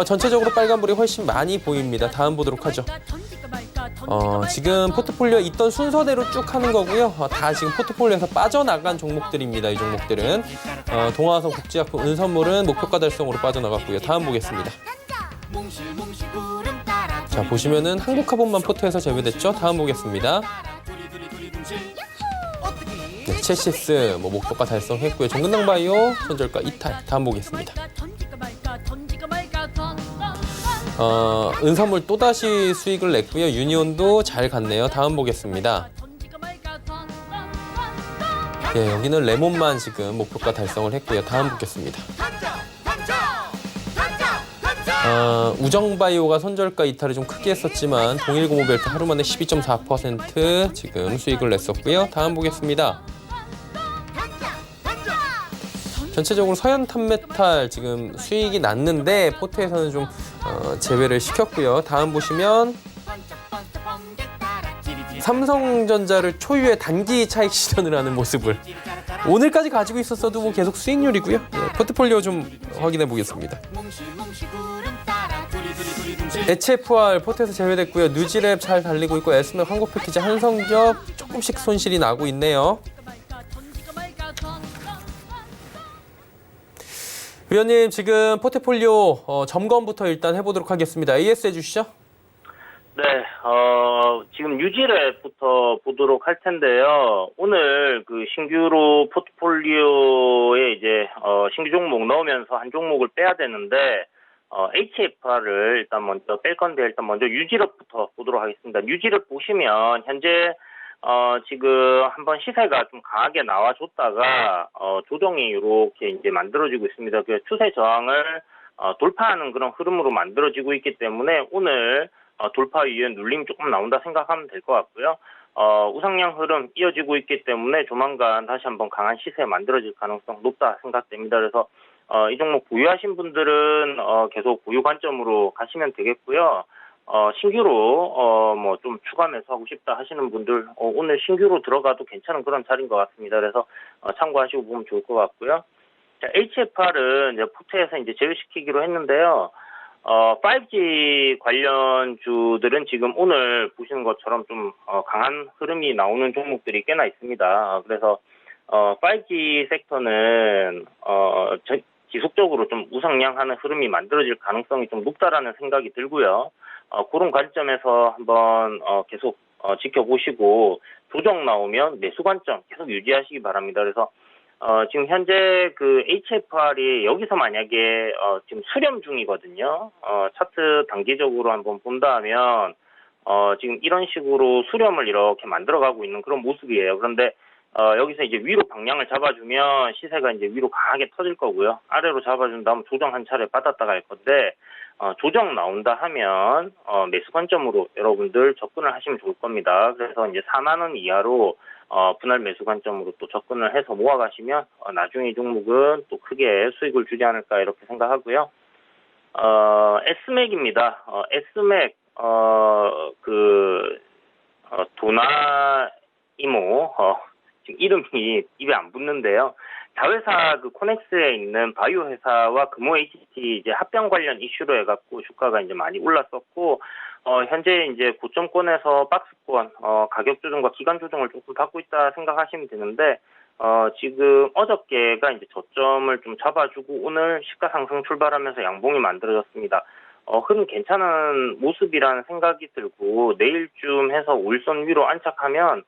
전체적으로 빨간불이 훨씬 많이 보입니다. 다음 보도록 하죠. 지금 포트폴리오에 있던 순서대로 쭉 하는 거고요. 다 지금 포트폴리오에서 빠져나간 종목들입니다. 이 종목들은 동아화성 국제약품 은선물은 목표가 달성으로 빠져나갔고요. 다음 보겠습니다. 자, 보시면은 한국화본만 포트에서 제외됐죠. 다음 보겠습니다. 네, 첼시스 목표가 달성했고요. 정근당바이오 손절가 이탈. 다음 보겠습니다. 은선물 또다시 수익을 냈고요. 유니온도 잘 갔네요. 다음 보겠습니다. 예, 여기는 레몬만 지금 목표가 달성을 했고요. 다음 보겠습니다. 우정바이오가 손절가 이탈을 좀 크게 했었지만 동일고모벨트 하루 만에 12.4% 지금 수익을 냈었고요. 다음 보겠습니다. 전체적으로 서현 탑메탈 지금 수익이 났는데 포트에서는 좀 제외를 시켰고요. 다음 보시면 삼성전자를 초유의 단기 차익 실현을 하는 모습을 오늘까지 가지고 있었어도 뭐 계속 수익률이고요. 예, 포트폴리오 좀 확인해 보겠습니다. HFR 포트에서 제외됐고요. 뉴지랩 잘 달리고 있고 S맥 한국패키지 한성기업 조금씩 손실이 나고 있네요. 위원님, 지금 포트폴리오 점검부터 일단 해보도록 하겠습니다. AS 해주시죠. 네, 지금 뉴지랩부터 보도록 할 텐데요. 오늘 그 신규로 포트폴리오에 이제, 신규 종목 넣으면서 한 종목을 빼야 되는데, HFR을 일단 먼저 뺄 건데, 일단 먼저 뉴지랩부터 보도록 하겠습니다. 뉴지랩 보시면, 현재 지금 한번 시세가 좀 강하게 나와줬다가 조정이 이렇게 이제 만들어지고 있습니다. 그 추세 저항을 돌파하는 그런 흐름으로 만들어지고 있기 때문에 오늘 돌파 이후에 눌림 조금 나온다 생각하면 될 것 같고요. 우상향 흐름 이어지고 있기 때문에 조만간 다시 한번 강한 시세 만들어질 가능성 높다 생각됩니다. 그래서 이 종목 보유하신 분들은 계속 보유 관점으로 가시면 되겠고요. 신규로 뭐 좀 추가 매수하고 싶다 하시는 분들 오늘 신규로 들어가도 괜찮은 그런 자리인 것 같습니다. 그래서 참고하시고 보면 좋을 것 같고요. 자, HFR은 이제 포트에서 이제 제외시키기로 했는데요. 5G 관련주들은 지금 오늘 보시는 것처럼 좀 강한 흐름이 나오는 종목들이 꽤나 있습니다. 그래서 5G 섹터는 지속적으로 좀 우상향하는 흐름이 만들어질 가능성이 좀 높다라는 생각이 들고요. 그런 관점에서 한번 계속 지켜보시고 조정 나오면 매수 관점 계속 유지하시기 바랍니다. 그래서 지금 현재 그 HFR이 여기서 만약에 지금 수렴 중이거든요. 차트 단기적으로 한번 본다면 지금 이런 식으로 수렴을 이렇게 만들어가고 있는 그런 모습이에요. 그런데 여기서 이제 위로 방향을 잡아주면 시세가 이제 위로 강하게 터질 거고요. 아래로 잡아준 다음 조정 한 차례 받았다 갈 건데 조정 나온다 하면 매수 관점으로 여러분들 접근을 하시면 좋을 겁니다. 그래서 이제 4만 원 이하로 분할 매수 관점으로 또 접근을 해서 모아가시면 나중에 이 종목은 또 크게 수익을 주지 않을까 이렇게 생각하고요. S맥입니다. S맥 도나이모 지금 이름이 입에 안 붙는데요. 자회사 그 코넥스에 있는 바이오 회사와 금호 HT 이제 합병 관련 이슈로 해갖고 주가가 이제 많이 올랐었고 현재 이제 고점권에서 박스권 가격 조정과 기간 조정을 조금 받고 있다 생각하시면 되는데 지금 어저께가 이제 저점을 좀 잡아주고 오늘 시가 상승 출발하면서 양봉이 만들어졌습니다. 흐름 괜찮은 모습이라는 생각이 들고 내일쯤 해서 5일선 위로 안착하면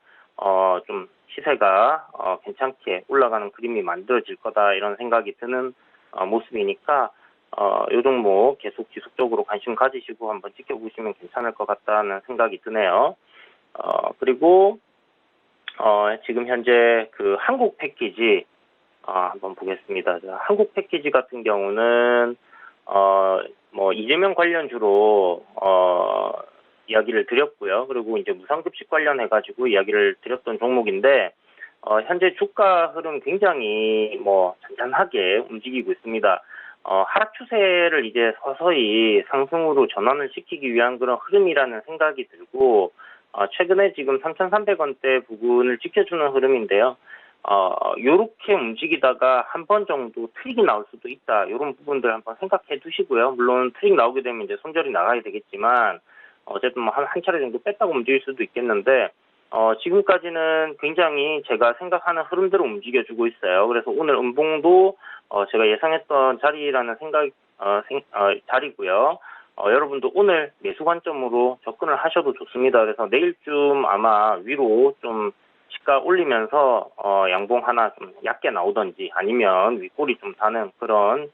좀 시세가 괜찮게 올라가는 그림이 만들어질 거다 이런 생각이 드는 모습이니까 이 종목 계속 지속적으로 관심 가지시고 한번 지켜보시면 괜찮을 것 같다는 생각이 드네요. 그리고 지금 현재 그 한국 패키지 한번 보겠습니다. 한국 패키지 같은 경우는 뭐 이재명 관련주로 이야기를 드렸고요. 그리고 이제 무상급식 관련해가지고 이야기를 드렸던 종목인데, 현재 주가 흐름 굉장히 뭐 잔잔하게 움직이고 있습니다. 하락 추세를 이제 서서히 상승으로 전환을 시키기 위한 그런 흐름이라는 생각이 들고, 최근에 지금 3,300원대 부근을 지켜주는 흐름인데요. 요렇게 움직이다가 한 번 정도 트릭이 나올 수도 있다. 이런 부분들 한번 생각해 두시고요. 물론 트릭 나오게 되면 이제 손절이 나가야 되겠지만, 어쨌든 뭐 한 차례 정도 뺐다고 움직일 수도 있겠는데, 지금까지는 굉장히 제가 생각하는 흐름대로 움직여주고 있어요. 그래서 오늘 음봉도 제가 예상했던 자리라는 자리고요. 여러분도 오늘 매수 관점으로 접근을 하셔도 좋습니다. 그래서 내일쯤 아마 위로 좀 시가 올리면서 양봉 하나 좀 얕게 나오던지 아니면 윗골이 좀 다는 그런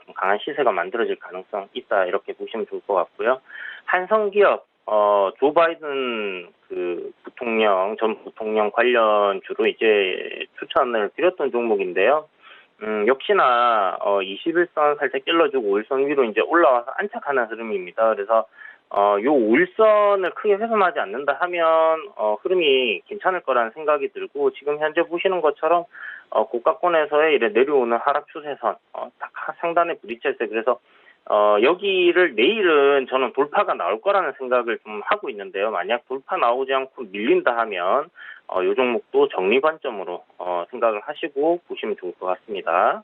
좀 강한 시세가 만들어질 가능성 있다 이렇게 보시면 좋을 것 같고요. 한성기업 조 바이든 그 전 부통령 관련주로 이제 추천을 드렸던 종목인데요. 역시나 21선 살짝 찔러주고 5일선 위로 이제 올라와서 안착하는 흐름입니다. 그래서 요 5일선을 크게 훼손하지 않는다 하면 흐름이 괜찮을 거라는 생각이 들고 지금 현재 보시는 것처럼 고가권에서의 이래 내려오는 하락 추세선 딱 상단에 부딪혔어요. 그래서 여기를 내일은 저는 돌파가 나올 거라는 생각을 좀 하고 있는데요. 만약 돌파 나오지 않고 밀린다 하면 이 종목도 정리 관점으로 생각을 하시고 보시면 좋을 것 같습니다.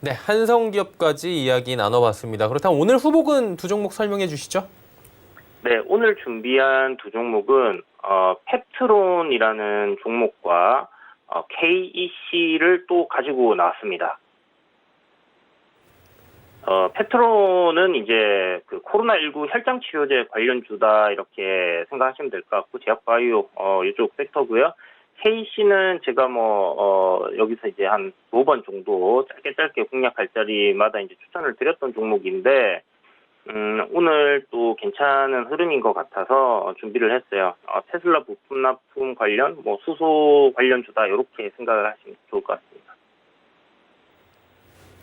네, 한성기업까지 이야기 나눠봤습니다. 그렇다면 오늘 후복은 두 종목 설명해 주시죠. 네, 오늘 준비한 두 종목은 펩트론이라는 종목과 KEC를 또 가지고 나왔습니다. 펩트론은 이제 그 코로나19 혈장 치료제 관련주다 이렇게 생각하시면 될 것 같고 제약바이오 이쪽 섹터고요. KC는 제가 여기서 이제 한 5번 정도 짧게 공략할 자리마다 이제 추천을 드렸던 종목인데 오늘 또 괜찮은 흐름인 것 같아서 준비를 했어요. 테슬라 부품 납품 관련, 수소 관련주다 이렇게 생각을 하시면 좋을 것 같습니다.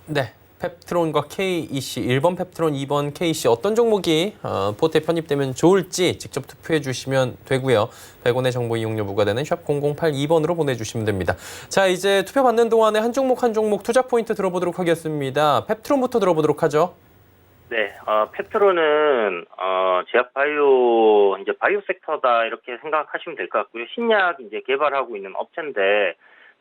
네. 펩트론과 KEC, 1번 펩트론, 2번 KEC 어떤 종목이 포트에 편입되면 좋을지 직접 투표해 주시면 되고요. 100원의 정보 이용료 부과되는 샵 0082번으로 보내주시면 됩니다. 자, 이제 투표 받는 동안에 한 종목 투자 포인트 들어보도록 하겠습니다. 펩트론부터 들어보도록 하죠. 네, 펩트론은 제약 바이오 이제 바이오 섹터다 이렇게 생각하시면 될 것 같고요. 신약 이제 개발하고 있는 업체인데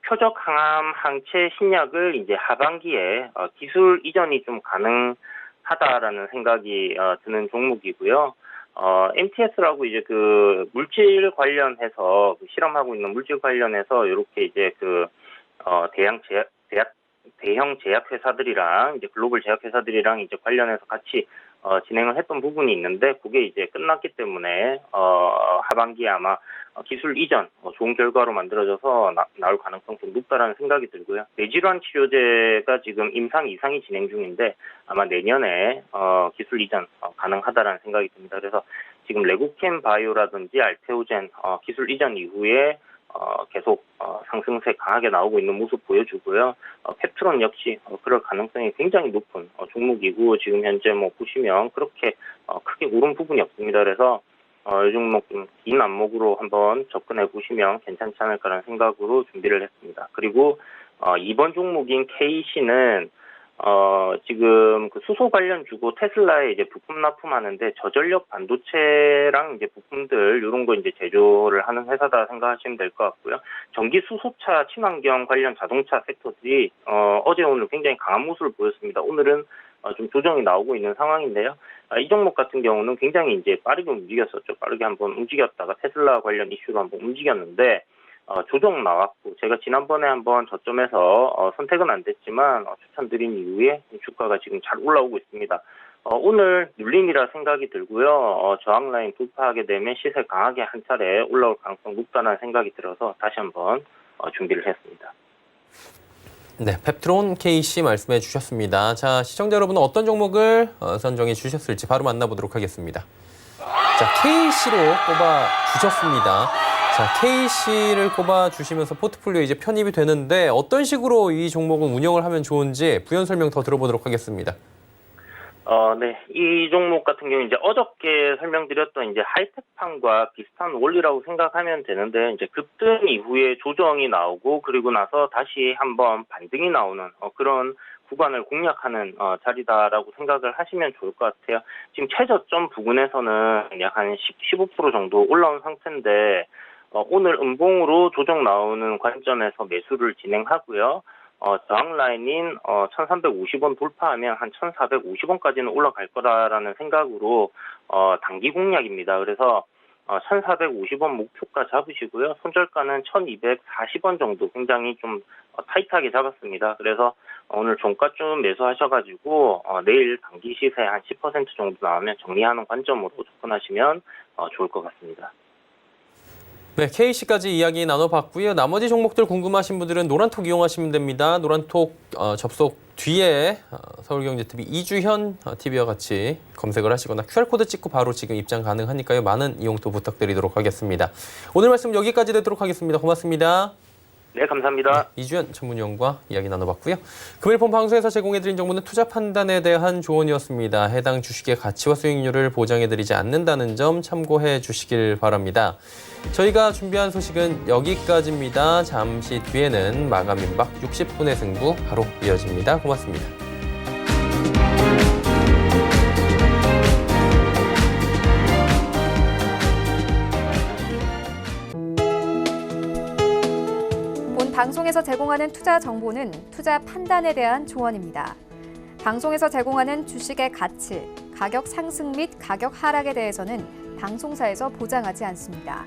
표적 항암 항체 신약을 이제 하반기에 기술 이전이 좀 가능하다라는 생각이 드는 종목이고요. MTS라고 이제 그 물질 관련해서 실험하고 있는 물질 관련해서 이렇게 이제 대형 제약 회사들이랑 이제 글로벌 제약 회사들이랑 이제 관련해서 같이 진행을 했던 부분이 있는데 그게 이제 끝났기 때문에 하반기에 아마 기술 이전 좋은 결과로 만들어져서 나올 가능성이 좀 높다라는 생각이 들고요. 뇌질환 치료제가 지금 임상 2상이 진행 중인데 아마 내년에 기술 이전 가능하다라는 생각이 듭니다. 그래서 지금 레고캠 바이오라든지 알테오젠 기술 이전 이후에 계속 상승세 강하게 나오고 있는 모습 보여주고요. 펩트론 역시 그럴 가능성이 굉장히 높은 종목이고 지금 현재 보시면 그렇게 크게 오른 부분이 없습니다. 그래서 이 종목 좀 긴 안목으로 한번 접근해 보시면 괜찮지 않을까라는 생각으로 준비를 했습니다. 그리고 2번 종목인 KC는 지금 그 수소 관련주고 테슬라에 이제 부품 납품하는데 저전력 반도체랑 이제 부품들 이런 거 이제 제조를 하는 회사다 생각하시면 될 것 같고요. 전기 수소차 친환경 관련 자동차 섹터들이 어제 오늘 굉장히 강한 모습을 보였습니다. 오늘은 좀 조정이 나오고 있는 상황인데요. 이 종목 같은 경우는 굉장히 이제 빠르게 움직였었죠. 빠르게 한번 움직였다가 테슬라 관련 이슈로 한번 움직였는데 조정 나왔고 제가 지난번에 한번 저점에서 선택은 안 됐지만 추천드린 이후에 주가가 지금 잘 올라오고 있습니다. 오늘 눌림이라 생각이 들고요. 저항 라인 돌파하게 되면 시세 강하게 한 차례 올라올 가능성 높다는 생각이 들어서 다시 한번 준비를 했습니다. 네, 펩트론 KC 말씀해 주셨습니다. 자, 시청자 여러분은 어떤 종목을 선정해 주셨을지 바로 만나보도록 하겠습니다. 자, KC로 꼽아 주셨습니다. 자, KC를 꼽아 주시면서 포트폴리오에 이제 편입이 되는데 어떤 식으로 이 종목은 운영을 하면 좋은지 부연 설명 더 들어보도록 하겠습니다. 네. 이 종목 같은 경우 이제 어저께 설명드렸던 이제 하이텍팜과 비슷한 원리라고 생각하면 되는데 이제 급등 이후에 조정이 나오고 그리고 나서 다시 한번 반등이 나오는 그런 구간을 공략하는 자리다라고 생각을 하시면 좋을 것 같아요. 지금 최저점 부근에서는 약 한 15% 정도 올라온 상태인데 오늘 음봉으로 조정 나오는 관점에서 매수를 진행하고요. 저항 라인인 1350원 돌파하면 한 1450원까지는 올라갈 거라는 생각으로 단기 공략입니다. 그래서 1450원 목표가 잡으시고요. 손절가는 1240원 정도 굉장히 좀 타이트하게 잡았습니다. 그래서 오늘 종가쯤 매수하셔가지고 내일 단기 시세 한 10% 정도 나오면 정리하는 관점으로 접근하시면 좋을 것 같습니다. 네, KC까지 이야기 나눠봤고요. 나머지 종목들 궁금하신 분들은 노란톡 이용하시면 됩니다. 노란톡 접속 뒤에 서울경제TV 이주현 TV와 같이 검색을 하시거나 QR코드 찍고 바로 지금 입장 가능하니까요. 많은 이용도 부탁드리도록 하겠습니다. 오늘 말씀 여기까지 되도록 하겠습니다. 고맙습니다. 네, 감사합니다. 네, 이주현 전문위원과 이야기 나눠봤고요. 금일 본 방송에서 제공해드린 정보는 투자 판단에 대한 조언이었습니다. 해당 주식의 가치와 수익률을 보장해드리지 않는다는 점 참고해 주시길 바랍니다. 저희가 준비한 소식은 여기까지입니다. 잠시 뒤에는 마감 임박 60분의 승부 바로 이어집니다. 고맙습니다. 방송에서 제공하는 투자 정보는 투자 판단에 대한 조언입니다. 방송에서 제공하는 주식의 가치, 가격 상승 및 가격 하락에 대해서는 방송사에서 보장하지 않습니다.